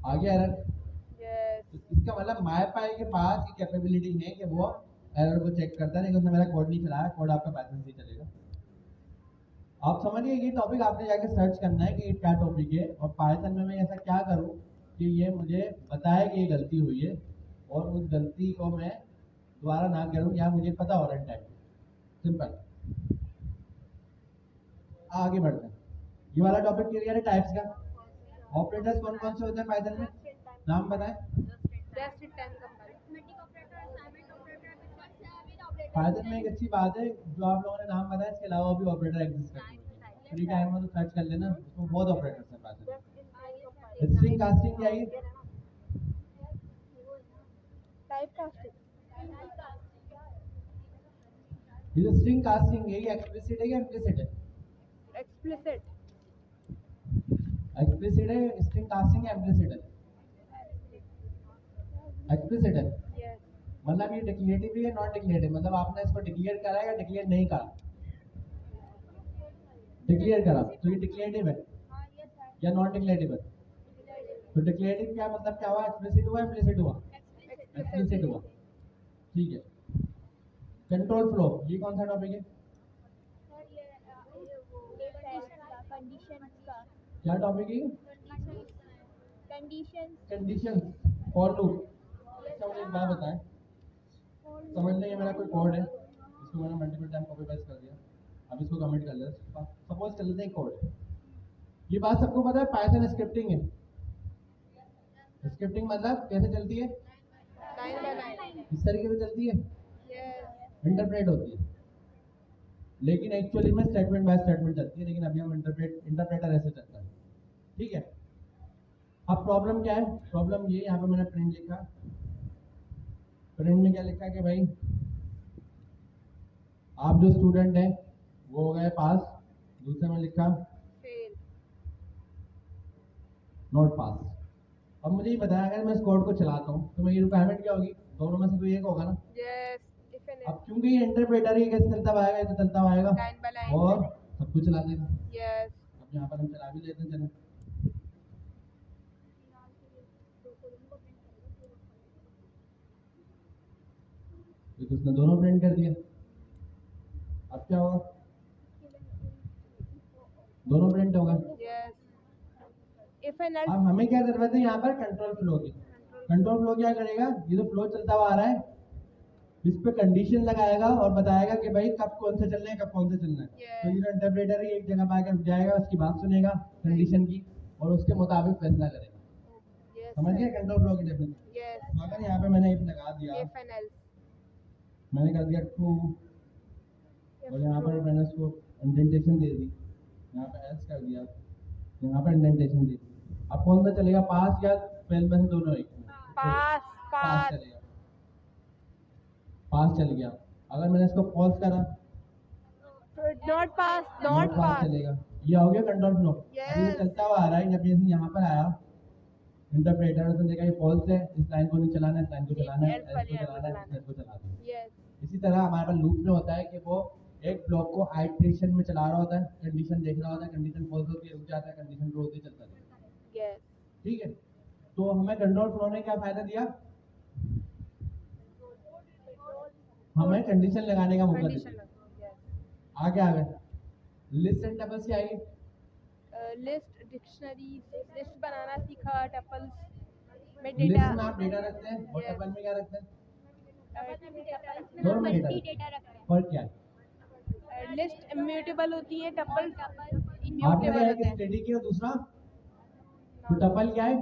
आगे एरर, तो इसका मतलब माईपाई के पास ये कैपेबिलिटी है कि वो एरर को चेक करता है, लेकिन उसने मेरा कोड नहीं चलाया, कोड आपका पाइथन से चलेगा। आप समझिए ये टॉपिक आपने जाके सर्च करना है कि ये क्या टॉपिक है और पाइथन में मैं ऐसा क्या करूं कि ये मुझे बताए कि ये गलती हुई है और उस गलती को मैं दोबारा ना करूं या मुझे पता हो रहा है टाइम। सिंपल। आगे बढ़ते हैं। ये वाला टॉपिक क्लियर है टाइप्स का। ऑपरेटर्स कौन कौन से होते हैं पाइथन में, नाम बताएं। पाइथन में एक अच्छी बात है जो आप लोगों ने नाम बताया, इसके अलावा भी ऑपरेटर एग्जिस्ट करते हैं। फ्री टाइम में तो सर्च कर लेना, उसमें बहुत ऑपरेटर्स हैं पाइथन में। स्ट्रिंग कास्टिंग क्या है? Type casting. ये जो स्ट्रिंग कास्टिंग है ये एक्सप्लिसिट है या इम्प्लिसिट है? एक्सप्लिसिट। एक्सप्लिसिट है स्ट्रिंग कास्टिंग या इम्प्लिसिट है? एक्सप्लिसिट है। यस। मतलब ये डिक्लेरेटिव है नॉन डिक्लेरेटिव, मतलब आपने इसको डिक्लेयर करा है या डिक्लेयर नहीं करा? डिक्लेयर करा तो ये डिक्लेरेटिव है या नॉन डिक्लेरेटिव है? तो डिक्लेरेटिव क्या मतलब क्या हुआ, एक्सप्लिसिट हुआ इम्प्लिसिट हुआ? एक्सप्लिसिट हुआ। ठीक है। कंट्रोल फ्लो ये कौन सा टॉपिक है? क्या टॉपिक है? Conditions for loop. अच्छा मुझे एक बात बताएं, समझ लें ये मेरा कोई कोड है, इसको मैंने मल्टीपल टाइम कॉपी पेस्ट कर दिया, अब इसको कमेंट कर लिया, सपोज कर लेते हैं कोड है। ये बात सबको पता है पाइथन स्क्रिप्टिंग है। स्क्रिप्टिंग मतलब कैसे चलती है? Line by line. इस तरीके से चलती है, यस। इंटरप्रेट होती है, लेकिन एक्चुअली में स्टेटमेंट बाय स्टेटमेंट चलती है, लेकिन अभी हम इंटरप्रेटर ऐसे चलता है। ठीक है। अब प्रॉब्लम क्या है? प्रॉब्लम ये, यहाँ पे मैंने प्रिंट लिखा, प्रिंट में क्या लिखा कि भाई आप जो स्टूडेंट हैं वो हो गए पास, दूसरे में लिखा फेल। Not pass. अब मुझे ये बताया अगर मैं इस कोड को चलाता हूँ तो मेरी रिक्वायरमेंट क्या होगी? दोनों में से कोई एक होगा ना। यस। इफ एंड अब क्योंकि ये इंटरप्रेटर ही कैसे चलता आएगा, ये तो चलता आएगा लाइन बाय लाइन। और सब कुछ चला देगा। यस। अब यहाँ पर हम चला भी लेते हैं, चलो ये तो उसने दोनों प्रिंट कर दिया। अब क्या होगा? दोनों प्रिंट होगा। यस। इफ एंड अब हमें क्या जरूरत है यहाँ पर? कंट्रोल फ्लो की। कंट्रोल फ्लो क्या करेगा? ये जो फ्लो चलता हुआ आ रहा है इस पे कंडीशन लगाएगा और बताएगा कि भाई कब कौन सा चलना है कब कौन सा चलना है। तो ये जो इंटरप्रेटर है एक जगह पे आकर रुक जाएगा, उसकी बात सुनेगा कंडीशन की और उसके मुताबिक फैसला करेगा। समझ गए कंट्रोल फ्लो की डेफिनेशन? यस। अगर यहाँ पे मैंने इफ लगा दिया, इफ एंड एल्स। मैंने कर दिया ट्रू और यहाँ पर मैंने उसको इंडेंटेशन दे दी, यहाँ पे एल्स कर दिया, यहाँ पर इंडेंटेशन दी। अब कौन सा चलेगा, पास या फेल में से दोनों? एक पास। पास चलेगा। पास चल गया। अगर मैंने इसको फॉल्स करा नॉट पास। नॉट पास चलेगा। ये हो गया कंट्रोल फ्लो। Yes. ये चलता हुआ आ रहा है, जब जैसे यहाँ पर आया इंटरप्रेटर उसने देखा ये फॉल्स है, इस लाइन को नहीं चलाना है, इस लाइन को चलाना है, इसको चलाना है, इसको चला दो। यस। इसी तरह हमारे पास लूप में होता है कि वो एक ब्लॉक को आइटरेशन में चला रहा होता है, कंडीशन देख रहा होता है, कंडीशन फॉल्स होती है रुक जाता है, कंडीशन ट्रू होती है चलता है। यस। ठीक है। तो हमें कंट्रोल फ्लो ने क्या फायदा दिया? हमें कंडीशन लगाने का मौका दिया। आगे आ गए लिस्ट एंड टपल्स क्या है? लिस्ट डिक्शनरी, लिस्ट बनाना सीखा, टपल्स में लिस्ट डेटा। में आप डेटा रखते हैं और Yes. टपल में क्या रखते हैं? दोनों में डेटा रखते हैं। फर्क क्या है? लिस्ट इम्यूटेबल होती है, टपल्स आपने इम्यूटेबल एक होते हैं। स्टडी की और दूसरा तो टपल क्या है?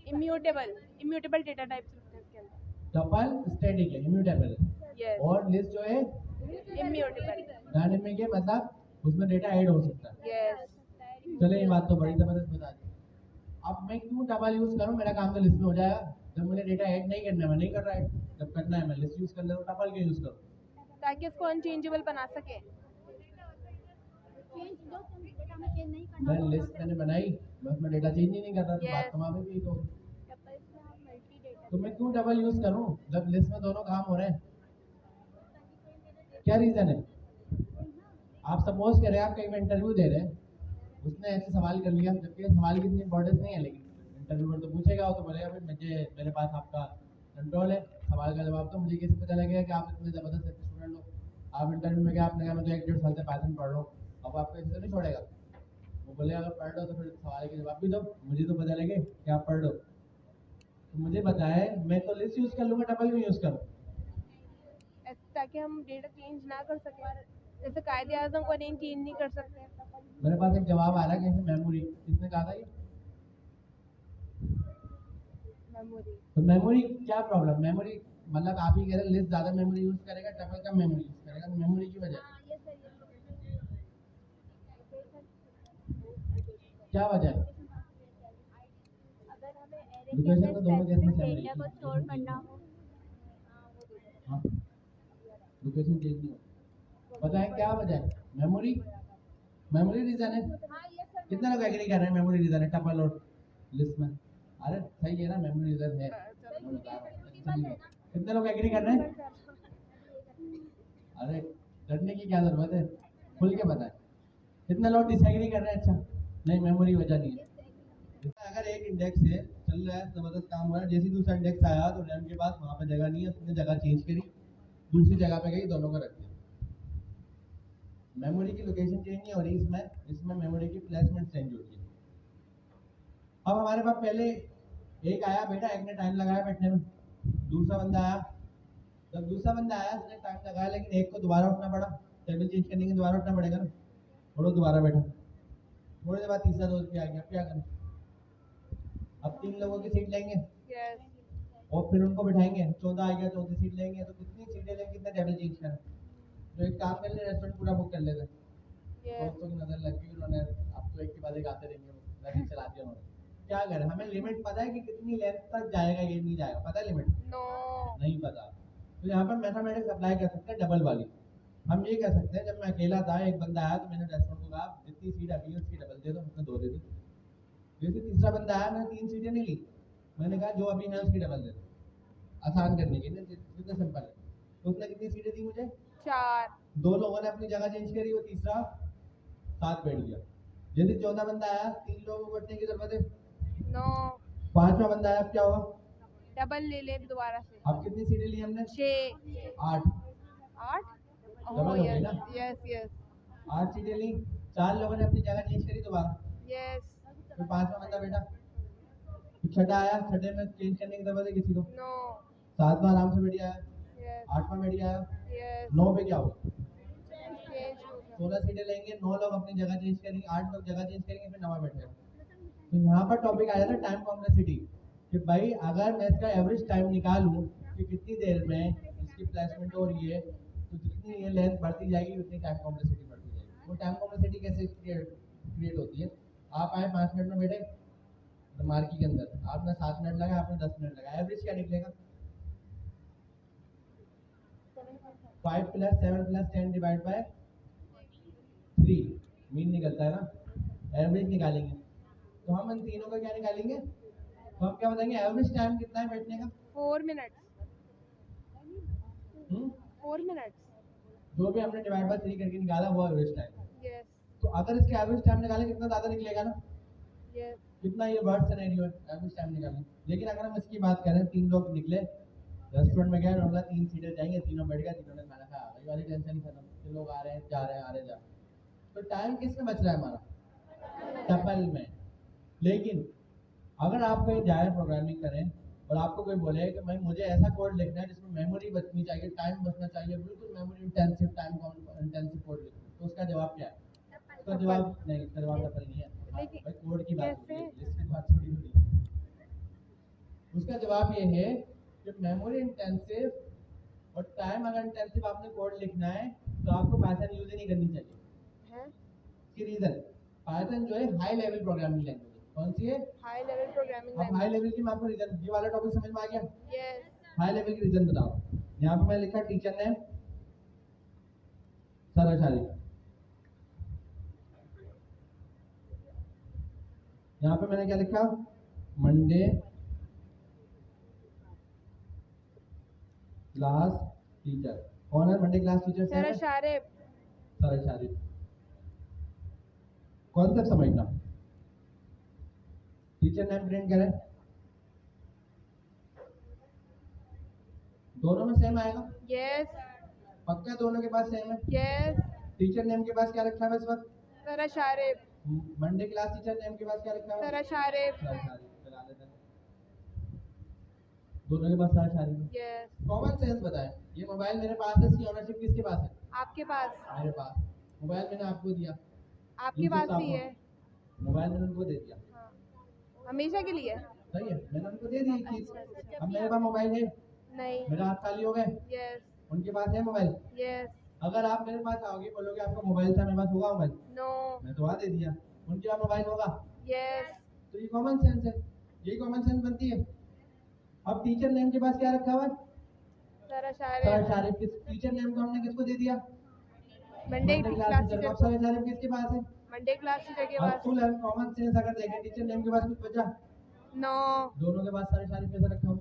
इम्यूटेबल डेटा टाइप्स होते हैं इसके अंदर। टपल स्टैटिक है, इम्यूटेबल है, यस। और लिस्ट जो है इम्यूटेबल। डायनेमिक है, मतलब उसमें डेटा ऐड हो सकता है। यस। चले ये बात तो बड़ी जबरदस्त बता दी। अब मैं क्यों डबल यूज करूं? मेरा काम तो लिस्ट में हो जाएगा। जब मुझे डेटा ऐड नहीं करना है मैं नहीं कर रहा है, जब करना है मैं लिस्ट यूज कर ले रहा हूं, डबल क्यों यूज करूं? ताकि उसको अनचेंजेबल बना सके। मैं लिस्ट मैंने बनाई, मैं उसमें डेटा चेंज ही नहीं कर रहा, तो बात Yes. कमा भी तो मैं क्यों डबल यूज करूं जब लिस्ट में दोनों काम हो रहे हैं? क्या रीजन है? आप सपोज करें आप कहीं इंटरव्यू दे रहे हैं, उसने ऐसे सवाल कर लिया, जबकि सवाल की इतनी इंपॉर्टेंस नहीं है, लेकिन इंटरव्यूअर तो पूछेगा, वो तो बोलेगा भाई मुझे मेरे पास आपका कंट्रोल है, सवाल का जवाब तो मुझे कैसे पता लगेगा कि आप इतने ज़बरदस्त स्टूडेंट हो? आप इंटरव्यू में क्या आपने कहा मैं तो 1-1.5 साल से पाइथन पढ़ रहा हूँ, अब आपको ऐसे तो नहीं छोड़ेगा, वो बोलेगा अगर पढ़ लो तो फिर सवाल के जवाब भी दो, मुझे तो पता लगे कि आप पढ़ लो। तो मुझे बताए मैं तो लिस्ट यूज कर लूंगा, टपल क्यों यूज करूँ? ताकि हम डेटा चेंज ना कर सकें, जैसे कायदे आजम को नहीं चेंज नहीं कर सकते। मेरे पास एक जवाब आ रहा है कैसे मेमोरी, किसने कहा था ये? मेमोरी तो मेमोरी क्या प्रॉब्लम, मेमोरी मतलब आप ही कह रहे हैं लिस्ट ज्यादा मेमोरी यूज करेगा, टपल कम मेमोरी यूज करेगा, तो मेमोरी की वजह क्या वजह है? अगर हमें लोकेशन तो दोनों केस में सेम डेटा को स्टोर करना हो, हाँ, लोकेशन चेंज नहीं हो, पता है क्या वजह है? मेमोरी, मेमोरी रीजन है। कितने लोग एग्री कर रहे हैं मेमोरी रीजन है टपल और लिस्ट में? अरे सही है ना, मेमोरी रीजन है, मैं बता रहा हूँ। कितने लोग एग्री कर रहे हैं? अरे डरने की क्या जरूरत है, खुल के बताएं। कितने लोग डिसएग्री कर रहे हैं? अच्छा नहीं, मेमोरी वजह नहीं है। अगर एक इंडेक्स है चल रहा है, जबरदस्त काम हो रहा है, जैसे ही दूसरा इंडेक्स आया तो रैम के पास वहाँ पे जगह नहीं है, उसने जगह चेंज करी, दूसरी जगह पे गई, दोनों को रख दिया। मेमोरी की लोकेशन चेंज नहीं हो रही इसमें, इसमें मेमोरी की प्लेसमेंट चेंज हो रही है। अब हमारे पास पहले एक आया बेटा, एक ने टाइम लगाया बैठने में, दूसरा बंदा आया, जब दूसरा बंदा आया उसने टाइम लगाया, लेकिन एक को दोबारा उठना पड़ा, टेबल चेंज करने के दोबारा उठना पड़ेगा ना, और वो दोबारा बैठा। थोड़ी देर बाद तीसरा दोस्त भी आ गया, क्या करें? अब 3 लोगों की सीट लेंगे यस और फिर उनको बिठाएंगे, 14 आ गया, 14 सीट लेंगे, तो कितनी सीटें लेंगे, कितना टेबल चेंज करें? तो एक काम कर ले, रेस्टोरेंट पूरा बुक कर लेते हैं। दोस्तों की नजर लग गई उन्होंने, अब तो एक के बाद एक आते रहेंगे, वो चला दिया उन्होंने। क्या करें, हमें लिमिट पता है कि कितनी लेंथ तक जाएगा, ये नहीं जाएगा, पता है लिमिट? नो नहीं पता। तो यहाँ पर मैथमेटिक्स अप्लाई कर सकते हैं डबल वाली। हम ये कह सकते हैं जब मैं अकेला था, एक बंदा आया तो मैंने रेस्टोरेंट को कहा जितनी सीट अभी है उसकी डबल दे दो, उसने 2 दे दी। जैसे तीसरा बंदा आया, मैंने 3 सीटें नहीं ली, मैंने कहा जो अभी है उसकी डबल दे दो, आसान करने के लिए, कितना सिंपल है। तो उसने कितनी सीटें दी मुझे? 4 2 लोगों ने अपनी जगह चेंज करी, वो तीसरा साथ बैठ गया। यदि 14 बंदा आया, 3 लोगों को बैठने की जरूरत है, नो 5वां बंदा आया, अब क्या होगा? डबल ले ले दोबारा से। अब कितनी सीटें ली हमने? 6 8। 8 डबल हो गई ना? यस यस 8 सीटें ली, 4 लोगों ने अपनी जगह चेंज करी दोबारा, यस फिर 5वां बंदा बैठा, फिर छठा आया, छठे में चेंज करने की जरूरत है किसी को? नो 7वां आराम से बैठ आया, यस 8वां बैठ आया, यस 9 पे क्या होगा? चेंज हो गया 16 सीटें लेंगे, 9 लोग अपनी जगह चेंज करेंगे, 8 लोग जगह चेंज करेंगे, फिर 9वां बैठेगा। तो यहाँ पर टॉपिक आया था टाइम कॉम्प्लेक्सिटी, कि भाई अगर मैं इसका एवरेज टाइम निकालूं कि कितनी देर में इसकी प्लेसमेंट हो रही है, तो जितनी ये लेंथ बढ़ती जाएगी उतनी टाइम कॉम्प्लेक्सिटी बढ़ती जाएगी। वो टाइम कॉम्प्लेक्सिटी कैसे क्रिएट होती है? आप आए 5 मिनट में बैठे मार्की के अंदर, आपने 7 मिनट लगाया, आपने 10 मिनट लगाया, एवरेज क्या निकलेगा? 5 + 7 + 10 डिवाइड बाय 3 मीन निकलता है ना, एवरेज निकालेंगे। तो हम इन तीनों का क्या निकालेंगे? तो हम क्या बताएंगे एवरेज टाइम कितना है बैठने का? 4 मिनट्स 4 मिनट्स जो भी हमने डिवाइड बाय 3 करके निकाला वो एवरेज टाइम। यस तो अगर इसके एवरेज टाइम निकालें कितना ज़्यादा निकलेगा ना, यस कितना ये वर्ड सिनेरियो है, एवरेज टाइम निकालें। लेकिन अगर हम इसकी बात करें, 3 लोग निकले, रेस्टोरेंट में गए, उन्होंने 3 सीटें जाएंगे, तीनों बैठ गए, तीनों ने खाना खाया, वही वाली टेंशन ही खत्म, कि लोग आ रहे हैं जा रहे हैं, आ रहे जा रहे हैं। तो टाइम किस में बच रहा है हमारा? टपल में। लेकिन अगर आप कहीं जाए प्रोग्रामिंग करें और आपको कोई बोले कि भाई मुझे ऐसा कोड लिखना है जिसमें मेमोरी बचनी चाहिए, टाइम बचना चाहिए, बिल्कुल memory intensive, time intensive code लिखना है, तो उसका जवाब क्या है? उसका जवाब नहीं, उसका जवाब टपल नहीं है। लेकिन भाई कोड की बात कैसे? हो रही है, लिस्ट की बात थोड़ी हो रही है। उसका जवाब ये है कि मेमोरी इंटेंसिव और टाइम अगर इंटेंसिव आपने कोड लिखना है तो आपको पाइथन यूज ही नहीं करनी चाहिए। है इसकी रीजन, पाइथन जो है हाई लेवल प्रोग्रामिंग लैंग्वेज है। कौन सी है? हाई लेवल प्रोग्रामिंग अब हाई लेवल की मैं आपको रीजन, ये वाला टॉपिक समझ में आ गया? यस हाई लेवल की रीजन बताओ। यहाँ पे मैं लिखा टीचर ने सराशारी, यहाँ पे मैंने क्या लिखा? Monday class teacher. कौन है Monday class teacher? Sir Sharib Sarashari. Concept समझना, टीचर नेम प्रिंट करें, दोनों में सेम आएगा? यस पक्का दोनों के पास सेम है? यस टीचर नेम के पास क्या रखा है इस वक्त? Sir Sharib, Monday class teacher name के पास क्या रखा है? सर शारिब, सर शारिब, चला लेते हैं। दोनों के पास सर शारिब है। यस। कॉमन सेंस बताएं, ये मोबाइल मेरे पास है, इसकी ऑनरशिप किसके पास है? आपके पास, मेरे पास। मोबाइल मैंने आपको दिया, आपके यूसुफ पास साहब भी को। है। मोबाइल मैंने उनको दे दिया, हाँ, हमेशा के लिए। सही है, मैंने उनको दे दी एक चीज। अच्छा अच्छा, अब मेरे पास मोबाइल है, नहीं, मेरा हाथ खाली हो गए, यस उनके पास है मोबाइल। यस, अगर आप मेरे पास आओगे बोलोगे आपका मोबाइल था, मेरे पास होगा मोबाइल? नो, मैं तो वहाँ दे दिया, उनके पास मोबाइल होगा। यस, तो ये कॉमन सेंस है, यही कॉमन सेंस बनती है। अब टीचर नेम के पास क्या रखा हुआ है? Sir sir Sharib, Sharib. किस टीचर नेम को हमने किसको दे दिया? Monday Monday class class teacher को। टीचर अब को, सर शारिब किसके पास है? मंडे क्लास टीचर के अब पास, फुल कॉमन सेंस अगर देखें, टीचर नेम के पास कुछ बचा? नो, दोनों के पास सर शारिब कैसे रखा हो?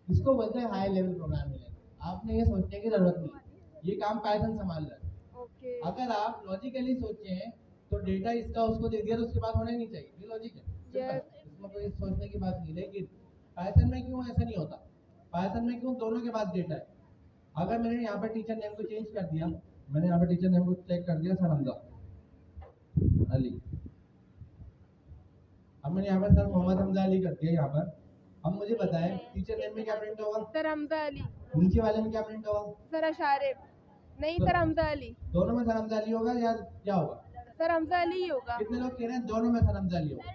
इसको बोलते हैं हाई लेवल प्रोग्रामिंग लैंग्वेज। आपने ये सोचने की जरूरत नहीं है, ये काम पाइथन संभाल रहा है। ओके, अगर आप लॉजिकली सोचें तो डेटा इसका उसको दे दिया तो उसके बाद होना ही नहीं चाहिए, ये लॉजिक है। Yes. इसमें कोई सोचने की बात नहीं। लेकिन पाइथन में क्यों ऐसा नहीं होता? पाइथन में क्यों दोनों के पास डेटा है? अगर मैंने यहाँ पर टीचर नेम को चेंज कर दिया, मैंने यहाँ पर टीचर नेम को चेक कर दिया सर हमजा अली, अब मैंने यहाँ पर सर मोहम्मद हमजा अली कर दिया यहाँ पर। अब मुझे बताएं टीचर नेम में क्या प्रिंट होगा? सर हमजा अली, नीचे वाले में क्या प्रिंट होगा? सर शारिब, नहीं सर हमजा अली, दोनों में सर हमजा अली होगा या क्या होगा? सर हमजा अली ही होगा। कितने लोग कह रहे हैं दोनों में सर हमजा अली होगा?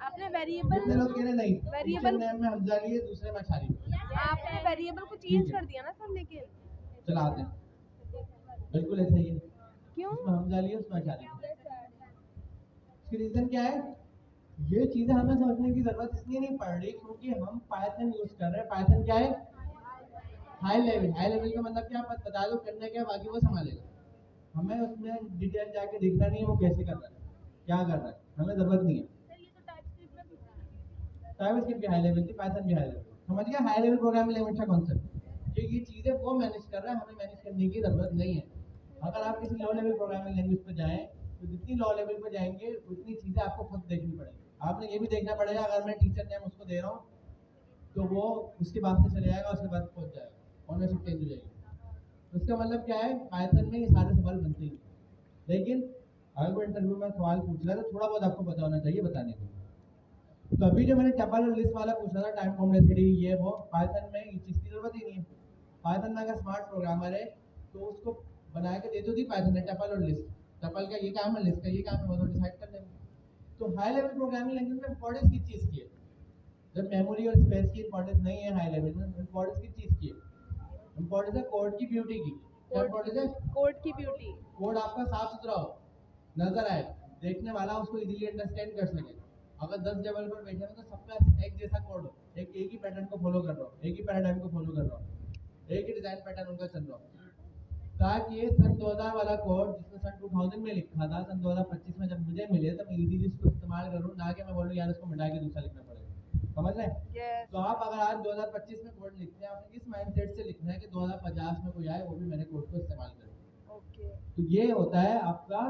आपने वेरिएबल, कितने लोग कह रहे हैं नहीं, टीचर वेरिएबल, नेम में हमजा अली है, दूसरे में शारी है। आपने वेरिएबल को चेंज कर दिया ना सर, लेकिन चला आते हैं, बिल्कुल ऐसा ही है। क्यों? उसमें हमजा अली है, उसमें शारी है। इसकी रीजन क्या है? ये चीजें हमें समझने की जरूरत इसलिए नहीं पड़ रही क्योंकि हम पाइथन यूज कर रहे हैं। पाइथन क्या है? High level. हाई लेवल का मतलब क्या? बता दो करना क्या, बाकी वो संभालेगा। हमें उसमें डिटेल जाके देखना नहीं है वो कैसे कर रहा है, क्या कर रहा है, हमें जरूरत नहीं है। टाइपस्क्रिप्ट भी हाई लेवल थी, पाइथन भी हाई लेवल। समझ गया हाई लेवल प्रोग्रामिंग लैंग्वेज का कॉन्सेप्ट। ये चीजें वो मैनेज कर रहा है, हमें मैनेज करने की जरूरत नहीं है। अगर आप किसी लो लेवल प्रोग्रामिंग लैंग्वेज पर जाएं तो जितनी लो लेवल पर जाएंगे उतनी चीजें आपको खुद देखनी पड़ेगी। आपने ये भी देखना पड़ेगा अगर मैं टीचर नेम उसको दे रहा हूँ तो वो उसके बाद से चले जाएगा, उसके बाद पहुंच जाएगा, ऑनरशिप चेंज हो जाएगी। उसका मतलब क्या है? पाइथन में ये सारे सवाल बनते ही हैं। लेकिन अगर कोई इंटरव्यू में सवाल पूछ रहा है तो थोड़ा बहुत आपको पता होना चाहिए बताने को। तो अभी जो मैंने टपल और लिस्ट वाला पूछा था, टाइम कॉम्प्लेक्सिटी ये वो, पाइथन में इस चीज़ की जरूरत ही नहीं है। पाइथन में अगर स्मार्ट प्रोग्रामर है तो उसको बना के दे दो दी पाइथन में टपल और लिस्ट। टपल का ये काम है, लिस्ट का ये काम है, वो तो डिसाइड कर लेंगे। तो हाई लेवल प्रोग्रामिंग लैंग्वेज में इंपॉर्टेंस किस चीज़ की है? जब मेमोरी और स्पेस की इंपॉर्टेंस नहीं है हाई लेवल में, इंपॉर्टेंस किस चीज़ की है? इंपॉर्टेंस है कोड की ब्यूटी की। क्या इंपॉर्टेंस है? कोड की ब्यूटी। कोड आपका साफ सुथरा हो, नजर आए, देखने वाला उसको इजीली अंडरस्टैंड कर सके। अगर 10 डेवलपर बैठे हैं तो सबका एक जैसा कोड हो, एक ही पैटर्न को फॉलो कर रहा हो, एक ही पैराडाइम को फॉलो कर रहा हो, एक ही डिजाइन पैटर्न उनका चल रहा हो, ताकि ये सन 2000 वाला कोड जिसमें सन 2000 में लिखा था, सन 2025 में जब मुझे मिले तब मैं इजीली इसको इस्तेमाल करूँ, ना कि मैं बोलूँ यार इसको मिटा के दूसरा लिखना पड़ेगा। समझ रहे हैं? Yes. तो आप अगर आज 2025 में कोड लिखते हैं, आपने किस माइंडसेट से लिखना है कि 2050 में कोई आए वो भी मेरे कोड को इस्तेमाल करे। Okay. तो ये होता है आपका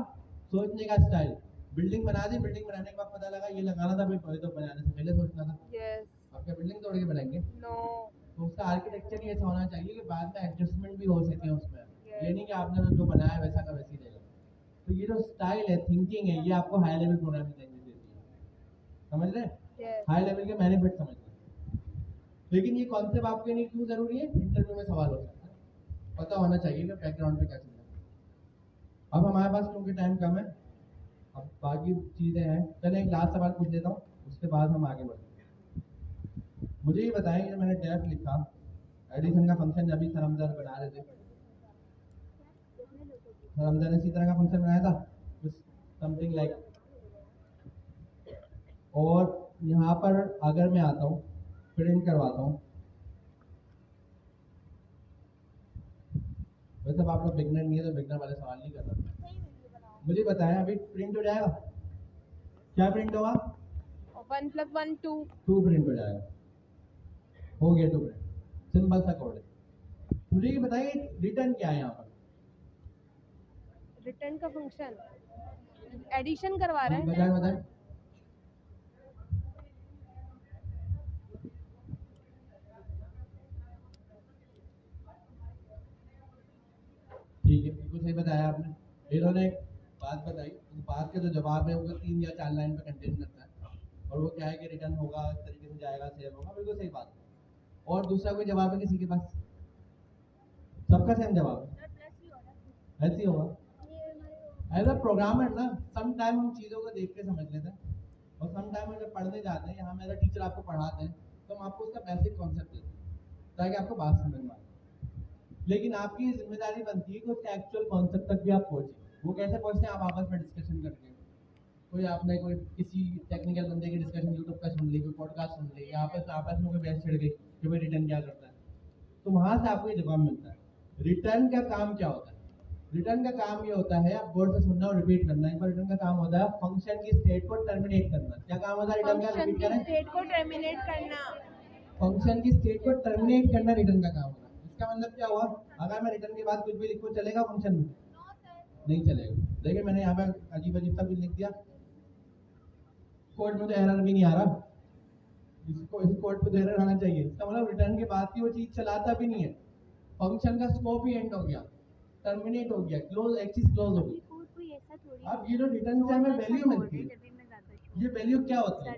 सोचने का स्टाइल। बिल्डिंग बना दी, बिल्डिंग बनाने के बाद पता लगा ये लगाना था, भाई तो बनाने से पहले सोचना था। Yes. आप क्या बिल्डिंग तोड़ के बनाएंगे? No. तो उसका आर्किटेक्चर ही ऐसा होना चाहिए कि बाद में एडजस्टमेंट भी हो सके उसमें। Yes. ये नहीं कि आपने जो बनाया वैसा का वैसे ही रहेगा। तो ये जो स्टाइल है, थिंकिंग है, ये आपको हाई लेवल प्रोग्रामिंग लैंग्वेज देती है। समझ रहे हैं? Yes. हाई लेवल के बेनिफिट समझ रहे हैं। लेकिन ये कॉन्सेप्ट आपके लिए क्यों जरूरी है? इंटरव्यू में सवाल हो सकता है, पता होना चाहिए कि बैकग्राउंड पे क्या चल रहा है। अब हमारे पास क्योंकि टाइम कम है, अब बाकी चीज़ें हैं, चलें एक लास्ट सवाल पूछ लेता हूँ, उसके बाद हम आगे बढ़ते हैं। मुझे ये बताएं कि मैंने डेफ लिखा, एडिशन का फंक्शन अभी सर हमजा बना रहे थे, सर हमजा ने इसी तरह का फंक्शन बनाया था, समथिंग लाइक। और यहाँ पर अगर मैं आता हूँ, प्रिंट करवाता हूँ, वैसे आप लोग बिगनर नहीं है तो बिगनर वाले सवाल नहीं कर रहा। मुझे बताएं अभी प्रिंट हो जाएगा? क्या प्रिंट होगा? 1 + 1 2। 2 प्रिंट हो जाएगा। हो गया 2 प्रिंट, सिंपल सा कोड है। मुझे ये बताइए रिटर्न क्या है यहाँ पर? रिटर्न का फंक्शन एडिशन करवा रहा है। बताएं बताएं। ठीक है, बिल्कुल सही बताया आपने। इन्होंने एक बात बताई, उस बात का जो जवाब है वो 3 या 4 लाइन पे कंटेन करता है, और वो क्या है कि रिटर्न होगा, इस तरीके से जाएगा, सेव होगा, बिल्कुल सही बात है। और दूसरा कोई जवाब है किसी के पास? सबका सेम जवाब है, ऐसे ही होगा। एज अ प्रोग्रामर ना, सम टाइम हम चीज़ों को देख के समझ लेते हैं, और सम टाइम हम जब पढ़ने जाते हैं, यहाँ मेरा टीचर आपको पढ़ाते हैं, तो हम आपको उसका बेसिक कॉन्सेप्ट देते हैं ताकि आपको बात समझ में आए। लेकिन आपकी ये जिम्मेदारी बनती है कि उसके एक्चुअल कॉन्सेप्ट तक भी आप पहुंचे। वो कैसे पहुंचते हैं? आप आपस में डिस्कशन करके, कोई आपने कोई किसी टेक्निकल बंदे की डिस्कशन यूट्यूब पे सुन ली, कोई पॉडकास्ट सुन ली, या आपस में कोई बहस छिड़ गई कि भाई रिटर्न क्या करता है, तो वहां से आपको ये जवाब मिलता है। रिटर्न का काम क्या होता है? रिटर्न का काम ये होता है, आप बोर्ड से सुनना और रिपीट करना। एक बार रिटर्न का काम होता है फंक्शन की स्टेट को टर्मिनेट करना। क्या काम होता है रिटर्न का? फंक्शन रिपीट की करें। स्टेट को टर्मिनेट करना। फंक्शन की स्टेट को टर्मिनेट करना रिटर्न का काम होता है। इसका मतलब क्या हुआ? अगर मैं रिटर्न के बाद कुछ भी लिखूं, चलेगा फंक्शन में? नहीं चलेगा। देखिए मैंने यहाँ पे अजीब अजीब सा कुछ लिख दिया, कोड में तो एरर भी नहीं आ रहा, इसको इस कोड पे तो एरर आना चाहिए। इसका मतलब रिटर्न के बाद की वो चीज चलाता भी नहीं है, फंक्शन का स्कोप ही एंड हो गया, टर्मिनेट हो गया, क्लोज, एक चीज क्लोज हो गई। अब ये जो रिटर्न से हमें वैल्यू मिलती है, ये वैल्यू क्या होती है?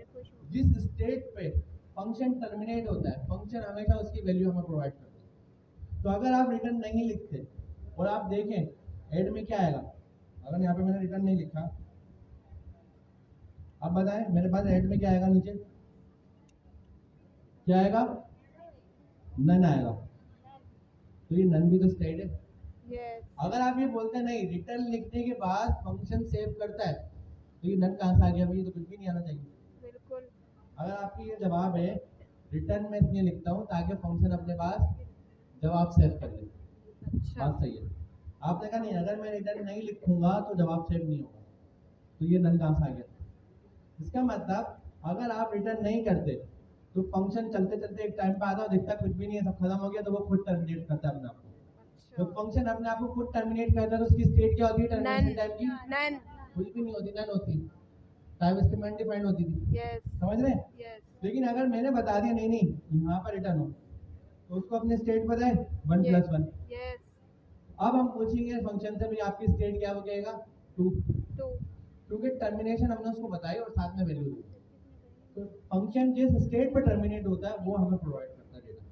जिस स्टेट पे फंक्शन टर्मिनेट होता है, फंक्शन हमेशा उसकी वैल्यू हमें प्रोवाइड करता है। तो अगर आप रिटर्न नहीं लिखते और आप देखें एड में क्या आएगा, अगर यहाँ पे मैंने रिटर्न नहीं लिखा, अब बताएं मेरे पास एड में क्या आएगा? नीचे क्या आएगा? नन आएगा। तो ये नन भी तो स्टेट है। यस। अगर आप ये बोलते हैं नहीं, रिटर्न लिखने के बाद फंक्शन सेव करता है, तो ये नन कहाँ से आ गया? भाई ये तो कुछ भी नहीं आना चाहिए। बिल्कुल। अगर आपकी ये जवाब है रिटर्न में इसलिए लिखता हूँ ताकि फंक्शन अपने पास जवाब सेव कर ले, अच्छा। बात सही है। आपने कहा नहीं, अगर मैं रिटर्न नहीं लिखूंगा तो जवाब सेव नहीं होगा, तो ये नन कहाँ से आ गया? इसका मतलब अगर आप रिटर्न नहीं करते तो फंक्शन चलते चलते एक टाइम पे आता है, दिखता कुछ भी नहीं है, सब खत्म हो गया, तो वो खुद टर्मिनेट करता है अपने आप को। तो फंक्शन अपने आप को खुद टर्मिनेट करता है, तो उसकी स्टेट क्या होती है टर्मिनेशन टाइम की? नन। कुछ भी नहीं होती, नन होती। टाइम इसकी अनडिफाइंड होती थी। यस। समझ रहे हैं? यस। लेकिन अगर मैंने बता दिया नहीं नहीं यहाँ पर रिटर्न हो, तो उसको अपने स्टेट बताए 1 + 1। यस। अब हम पूछेंगे फंक्शन से भी आपकी स्टेट क्या हो जाएगा? 2। 2। क्योंकि टर्मिनेशन हमने उसको बताई और साथ में वैल्यू दी। तो फंक्शन जिस स्टेट पर टर्मिनेट होता है वो हमें प्रोवाइड करता है डेटा।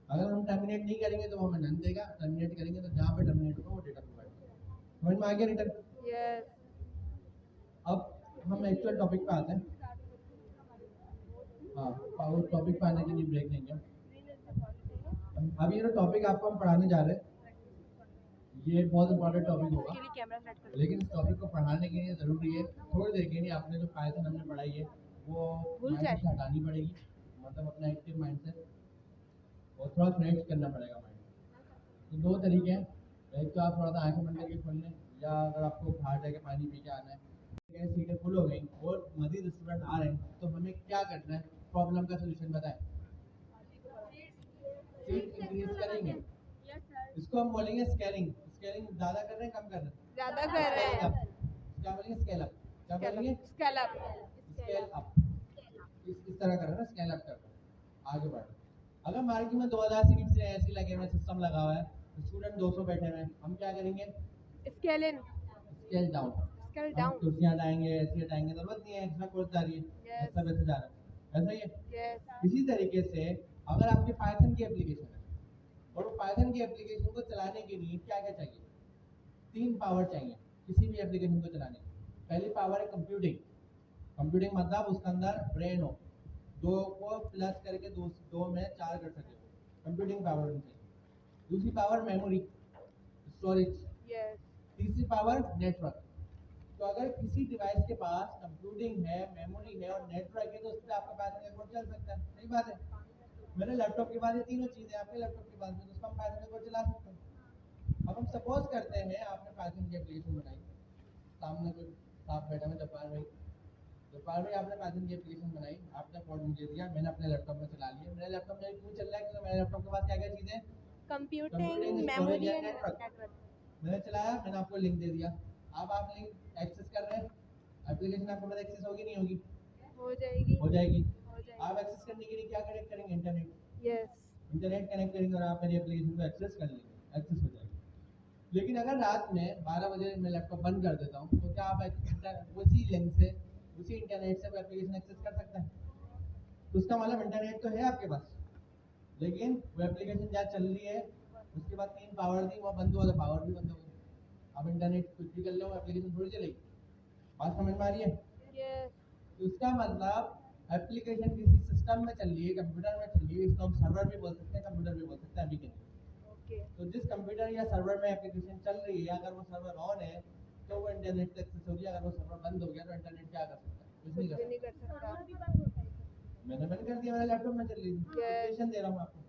अगर हम टर्मिनेट नहीं करेंगे तो वो हमें नन देगा, टर्मिनेट करेंगे तो जहाँ पे टर्मिनेट होगा वो डेटा प्रोवाइड करेगा। समझ में आ गया रिटर्न? यस। अब हम एक्चुअल टॉपिक पे आते हैं। हाँ, और टॉपिक पे आने के लिए ब्रेक लेंगे। अभी ये जो टॉपिक आपको हम पढ़ाने जा रहे हैं, ये बहुत इंपॉर्टेंट टॉपिक होगा, इसके लिए कैमरा सेट कर। लेकिन इस टॉपिक को पढ़ाने के लिए ज़रूरी है थोड़ी देर के लिए आपने जो पाइथन हमने पढ़ाई है वो भूल माइंड जाए। से हटानी पड़ेगी, मतलब अपना एक्टिव माइंड से, और थोड़ा फ्रेश करना पड़ेगा माइंड। तो 2 तरीके हैं, एक तो आप थोड़ा सा आंखें बंद करके खोल लें, या अगर आपको बाहर जाके पानी पी के आना है, सीटें फुल हो गई और मजीद स्टूडेंट आ रहे हैं, तो हमें क्या करना है? प्रॉब्लम का सोल्यूशन बताएं। सीट इंक्रीज करेंगे, इसको हम बोलेंगे स्केलिंग। स्केलिंग ज़्यादा कर रहे हैं, कम कर रहे हैं? ज़्यादा कर रहे हैं। क्या बोलेंगे? Scale up. क्या बोलेंगे? Scale up. Scale up. इस तरह कर रहे हैं ना, स्केल अप कर रहे हैं, आगे बढ़ रहे हैं। अगर मार्केट में 2000 सीट्स हैं, ऐसी लगे हुए, सिस्टम लगा हुआ है, तो स्टूडेंट 200 बैठे हुए हैं, हम क्या करेंगे? Scale in. Scale down. Scale हम डाउन। कुर्सियाँ हटाएंगे, ऐसी हटाएंगे, जरूरत नहीं है, एक्स्ट्रा कोर्स जा रही है, Yes. ऐसा वैसे जा रहा है, ऐसा ही है। यस। इसी तरीके से अगर आपके पाइथन की एप्लीकेशन है और वो पाइथन की एप्लीकेशन को चलाने के लिए क्या क्या चाहिए? 3 पावर चाहिए किसी भी एप्लीकेशन को चलाने की। पहली पावर है कंप्यूटिंग। कंप्यूटिंग मतलब उसके अंदर ब्रेन हो, 2 को प्लस करके 2 में 4 कर सके, कंप्यूटिंग पावर होनी चाहिए। दूसरी पावर मेमोरी, स्टोरेज। यस। तीसरी पावर नेटवर्क। तो अगर किसी डिवाइस के पास कंप्यूटिंग है, मेमोरी है और नेटवर्क है, तो उस पर आपका पाइथन का कोड चल सकता है। सही बात है। मेरे लैपटॉप के पास ये तीनों चीज़ें, आपके लैपटॉप के पास भी, तो उसका हम पाइथन का कोड चला सकते हैं। अब हम सपोज करते हैं आपने पाइथन की एप्लीकेशन बनाई, सामने कोई साफ बैठा है, जब्बार भाई आपने पाइथन की एप्लीकेशन बनाई, आपने कोड मुझे दिया, मैंने अपने लैपटॉप में चला लिया। मेरे लैपटॉप में क्यों चल रहा है? क्योंकि मेरे लैपटॉप के पास क्या क्या चीज़ें? Computing, memory and network. Network. मैंने चलाया, मैंने आपको लिंक दे दिया, अब आप लिंक एक्सेस कर रहे हैं, एप्लीकेशन आपके पास एक्सेस होगी नहीं होगी? हो जाएगी। हो जाएगी। हो जाएगी। आप एक्सेस करने के लिए क्या कनेक्ट करेंगे? इंटरनेट। यस। इंटरनेट कनेक्ट करेंगे और आप मेरी एप्लीकेशन को एक्सेस कर लेंगे, एक्सेस हो जाएगी। लेकिन अगर रात में 12 बजे मैं लैपटॉप बंद कर देता हूँ तो क्या आप उसी लिंक से उसी इंटरनेट से वो एप्लीकेशन एक्सेस कर सकते हैं? तो उसका मतलब इंटरनेट तो है आपके पास, लेकिन वो एप्लीकेशन जहाँ चल रही है उसके बाद 3 पावर दी, वो बंद हुआ तो पावर भी बंद हो गई। अब इंटरनेट कुछ भी कर लो एप्लीकेशन थोड़ी चलेगी। बात समझ में आ रही है? यस तो इसका मतलब एप्लीकेशन किसी सिस्टम में चल रही है, कंप्यूटर में चल रही है, इसको हम सर्वर भी बोल सकते हैं, कंप्यूटर भी बोल सकते हैं अभी के लिए। ओके तो जिस कंप्यूटर या सर्वर में एप्लीकेशन चल रही है, अगर वो सर्वर ऑन है तो वो इंटरनेट से एक्सेस होगी, अगर वो सर्वर बंद हो गया तो इंटरनेट क्या कर सकता है? कुछ नहीं कुछ कर भी नहीं सकता। कर सकता मैंने बंद कर दिया, मेरे लैपटॉप में चल रही थी, एप्लीकेशन दे रहा हूँ आपको।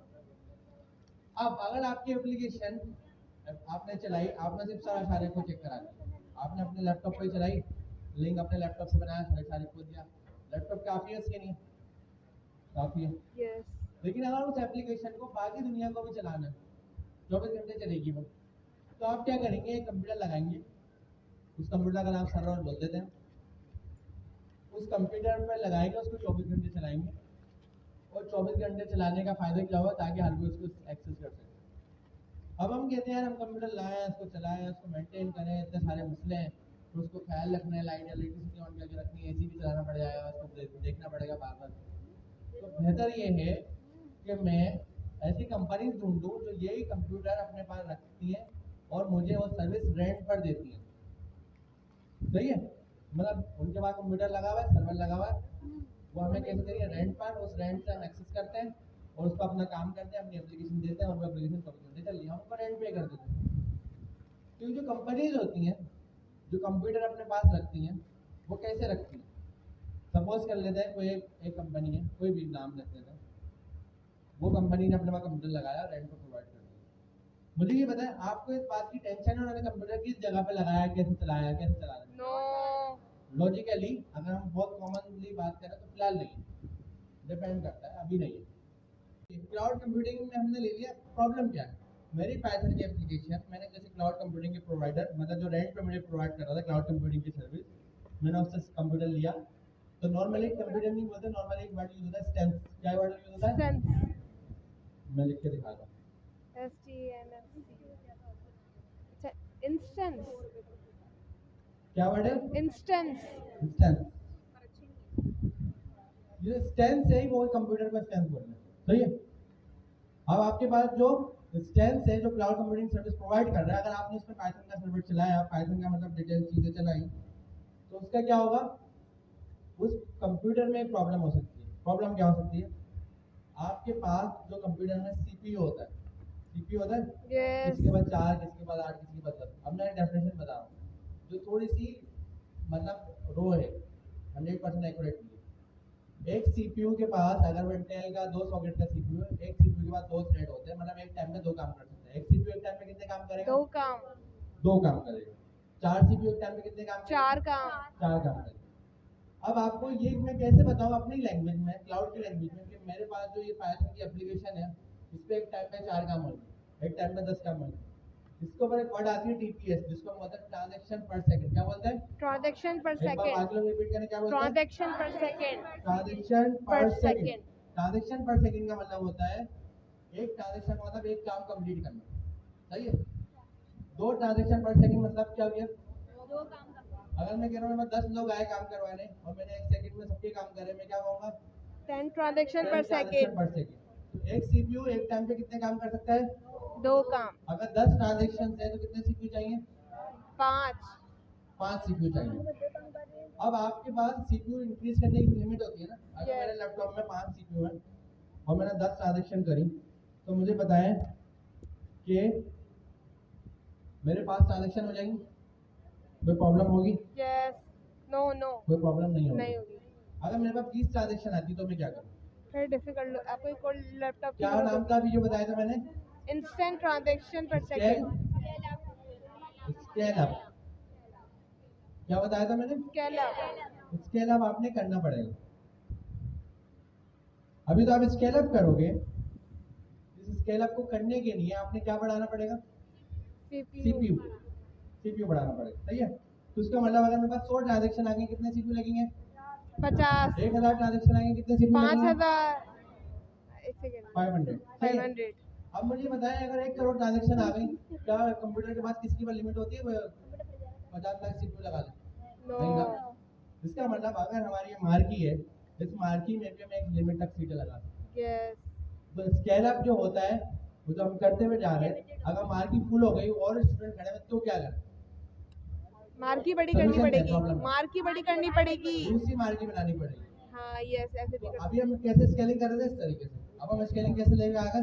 अब अगर आपकी एप्लीकेशन आपने चलाई, आपने सिर्फ सारा सारे को चेक करा दिया, आपने अपने लैपटॉप पे चलाई, लिंक अपने लैपटॉप से बनाया, सारे सारे को दिया, लैपटॉप काफ़ी है इसके लिए, काफ़ी है। यस लेकिन अगर उस एप्लीकेशन को बाकी दुनिया को भी चलाना है, 24 घंटे चलेगी वो, तो आप क्या करेंगे? एक कंप्यूटर लगाएंगे, उस कंप्यूटर का नाम सर्वर बोल देते हैं, उस कंप्यूटर पर लगाएंगे, उसको 24 घंटे चलाएंगे, और 24 घंटे चलाने का फायदा क्या होगा? ताकि हर कोई उसको एक्सेस कर सके। अब हम कहते हैं यार हम कंप्यूटर लाएं, उसको चलाएं, उसको मेंटेन करें, इतने सारे मसले हैं, तो उसको ख्याल रखना है, लाइट इलेक्ट्रिसिटी ऑन करके रखनी है, एसी भी चलाना पड़ जाएगा, उसको देखना पड़ेगा बार बार। तो बेहतर ये है कि मैं ऐसी कंपनी ढूंढूं जो यही कंप्यूटर अपने पास रखती है और मुझे वो सर्विस रेंट पर देती है। सही है? मतलब उनके पास कंप्यूटर लगा हुआ है, सर्वर लगा हुआ है, वो हमें कैसे देंगे? रेंट पर। उस रेंट से हम एक्सेस करते हैं और उसको अपना काम करते हैं, अपनी एप्लीकेशन देते हैं, और वो एप्लीकेशन 24 घंटे चल रही है, हम उसको रेंट पे कर देते हैं। क्योंकि जो कंपनीज होती हैं, जो कंप्यूटर अपने पास रखती हैं, वो कैसे रखती हैं? सपोज कर लेते हैं कोई एक कंपनी है, कोई भी नाम रख लेते हैं, वो कंपनी ने अपने पास कंप्यूटर लगाया, रेंट पर प्रोवाइड कर दिया। मुझे ये बताएं, आपको इस बात की टेंशन है उन्होंने कंप्यूटर किस जगह पे लगाया, कैसे चलाया, कैसे चला रहा है? नो लॉजिकली अगर हम बहुत कॉमनली बात करें तो फिलहाल नहीं है, डिपेंड करता है, अभी नहीं है। क्लाउड कंप्यूटिंग में हमने ले लिया, प्रॉब्लम क्या है? मेरी पाइथन की एप्लीकेशन, मैंने जैसे क्लाउड कंप्यूटिंग के प्रोवाइडर, मतलब जो रेंट पे मुझे प्रोवाइड कर रहा था क्लाउड कंप्यूटिंग की सर्विस, मैंने उससे कंप्यूटर लिया। तो नॉर्मली कंप्यूटर नहीं बोलते, नॉर्मली एक वर्ड यूज होता है, स्टेंस। क्या वर्ड यूज होता है? मैं लिख के दिखाता हूँ। अच्छा इंस्टेंस क्या वर्ड है? Instance instance. ये स्टेंस है ही, वो कंप्यूटर का स्टेंस बोलना है। सही है? अब आपके पास जो स्टेंस है, जो क्लाउड कंप्यूटिंग सर्विस प्रोवाइड कर रहा है, अगर आपने उसमें पाइथन का सर्वर चलाया, पाइथन का मतलब डिटेल चीजें चलाई, तो उसका क्या होगा? उस कंप्यूटर में एक प्रॉब्लम हो सकती है। प्रॉब्लम क्या हो सकती है? आपके पास जो कंप्यूटर में सीपीयू होता है, सीपीयू होता है, यस किसी के पास 4, किसी के पास 8, किसी के पास 10। अब मैं डेफिनेशन बता रहा हूँ जो थोड़ी सी मतलब रो है, 100% एक्यूरेट नहीं है। एक सीपीयू के पास, अगर वो इंटेल का 2 सॉकेट का सीपीयू है, एक सीपीयू के पास 2 थ्रेड होते हैं, मतलब एक टाइम में 2 काम कर सकते हैं। एक सीपीयू एक टाइम में कितने काम करेगा? 2 काम करेगा। 4 सीपीयू एक टाइम में कितने काम करेगा? 4 काम 4 काम करेगा। अब आपको ये मैं कैसे बताऊं अपनी लैंग्वेज में, क्लाउड की लैंग्वेज में, कि मेरे पास जो ये पाइथन की एप्लीकेशन है, इस पे एक टाइम पे 4 काम होंगे, एक टाइम में 10 काम होंगे। इसके ऊपर एक वर्ड आती है टीपीएस, जिसको बोलते हैं ट्रांजैक्शन पर सेकंड। क्या बोलते हैं? ट्रांजैक्शन पर एक बार सेकंड बाकी लोग रिपीट करें, क्या बोलते हैं? ट्रांजैक्शन पर सेकंड ट्रांजैक्शन पर पर सेकंड। सेकंड ट्रांजैक्शन पर सेकंड का मतलब होता है एक ट्रांजैक्शन का मतलब एक काम कंप्लीट करना। सही है? 2 ट्रांजैक्शन पर सेकंड मतलब क्या हो गया? 2 काम अगर मैं कह रहा हूँ मैं 10 लोग आए काम करवाने और मैंने 1 सेकंड में सबके काम करे, मैं क्या कहूँगा? 10 ट्रांजैक्शन पर 10 ट्रांजैक्शन सेकंड पर सेकंड। तो एक सीपीयू एक टाइम पे कितने काम कर सकता है? 2 काम अगर 10 ट्रांजैक्शन है तो कितने सीपीयू चाहिए? 5 सीपीयू चाहिए। अब आपके पास सीपीयू इंक्रीज करने की लिमिट होती है ना। अगर मेरे लैपटॉप में 5 सीपीयू है और मैंने 10 ट्रांजैक्शन करी, तो मुझे बताएं कि मेरे पास ट्रांजैक्शन हो जाएंगी? कोई प्रॉब्लम होगी? यस नो नो कोई प्रॉब्लम नहीं नहीं होगी। होगी अगर मेरे पास 20 ट्रांजैक्शन आती तो मैं क्या करूँ? फिर डिफिकल्ट आपको एक और लैपटॉप की क्या नाम था अभी जो बताया था मैंने? इंस्टेंट ट्रांजैक्शन पर स्केल सेकंड स्केल अप। क्या बताया था मैंने? स्केल अप स्केल अप आपने करना पड़ेगा। अभी तो आप स्केल अप करोगे, इस स्केल अप को करने के लिए आपने क्या बढ़ाना पड़ेगा? सीपीयू। सीपीयू बढ़ाना पड़ेगा। सही है? तो उसका मतलब अगर मेरे पास 100 ट्रांजैक्शन आ गए, कितने सीपीयू लगेंगे? 50 1000 ट्रांजैक्शन आ गए, कितने सीपीयू लगेंगे? 5000 एक सेकंड 500। सही है? 500 अब मुझे बताएं, अगर 1 करोड़ ट्रांजेक्शन आ गई, क्या कंप्यूटर के पास किसकी पर लिमिट होती है? वो 50 लाख सीपीयू लगा ले? नहीं ना। नो। इसका मतलब अगर हमारी ये मार्की है, इस मार्की में भी हम एक लिमिट तक सीटें लगा सकते हैं। यस। तो स्केल अप जो होता है वो तो हम करते हुए जा रहे हैं। अगर मार्की फुल हो गई और स्टूडेंट खड़े हुए तो क्या करें? मार्की बड़ी करनी Solution क्या है पड़ेगी, प्रॉब्लम का? मार्की बड़ी करनी पड़ेगी। दूसरी मार्की बनानी पड़ेगी। हाँ यस, ऐसे भी तो कर अभी हम कैसे स्केलिंग कर रहे थे? इस तरीके से। अब हम स्केलिंग कैसे लेंगे आगे?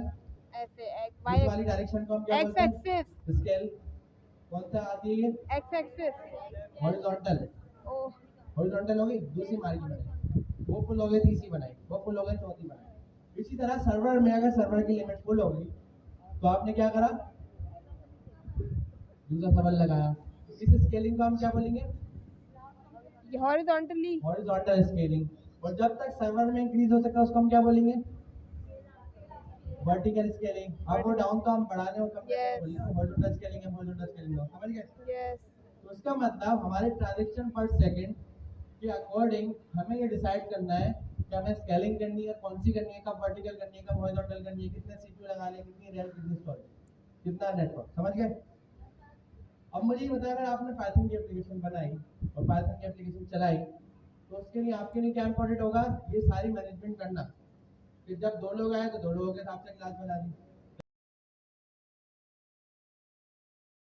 ऐसे इस वाई वाली डायरेक्शन को हम क्या एक्स बोलते हैं? Axis, scale. कौन सा आती है ये? X axis. हॉरिजॉन्टल। ओह हॉरिजॉन्टल होगी, दूसरी मार्की बनाई, वो फुल हो गई, तीसरी बनाई, वो फुल हो गई, चौथी बनाई। इसी तरह सर्वर में अगर सर्वर की लिमिट फुल हो गई तो आपने क्या करा? दूसरा सर्वर लगाया। इस स्केलिंग को हम क्या बोलेंगे? हॉरिजॉन्टली। Horizontal scaling. और जब तक सर्वर में इंक्रीज हो सकता है उसको हम क्या बोलेंगे? Vertical scaling. अब वो डाउन तो हम बढ़ाने और कम करने Yes. को बोलेंगे, हॉरिजॉन्टल स्केलिंग है, हॉरिजॉन्टल स्केलिंग है, समझ गए? यस। तो इसका मतलब हमारे ट्रांजैक्शन पर सेकंड के अकॉर्डिंग हमें ये डिसाइड करना है कि हमें स्केलिंग करनी है, कौन सी करनी है, कब वर्टिकल करनी है, कब हॉरिजॉन्टल करनी है, कितने सीपीयू लगाने, कितनी रैम, कितनी स्टोरेज, कितना नेटवर्क, समझ गए? अब मुझे ये बताया, अगर आपने पाइथन की एप्लीकेशन बनाई और पाइथन की एप्लीकेशन चलाई तो उसके लिए आपके लिए क्या इंपॉर्टेंट होगा? ये सारी मैनेजमेंट करना कि जब 2 लोग आए तो 2 लोगों के हिसाब से क्लास बना दी,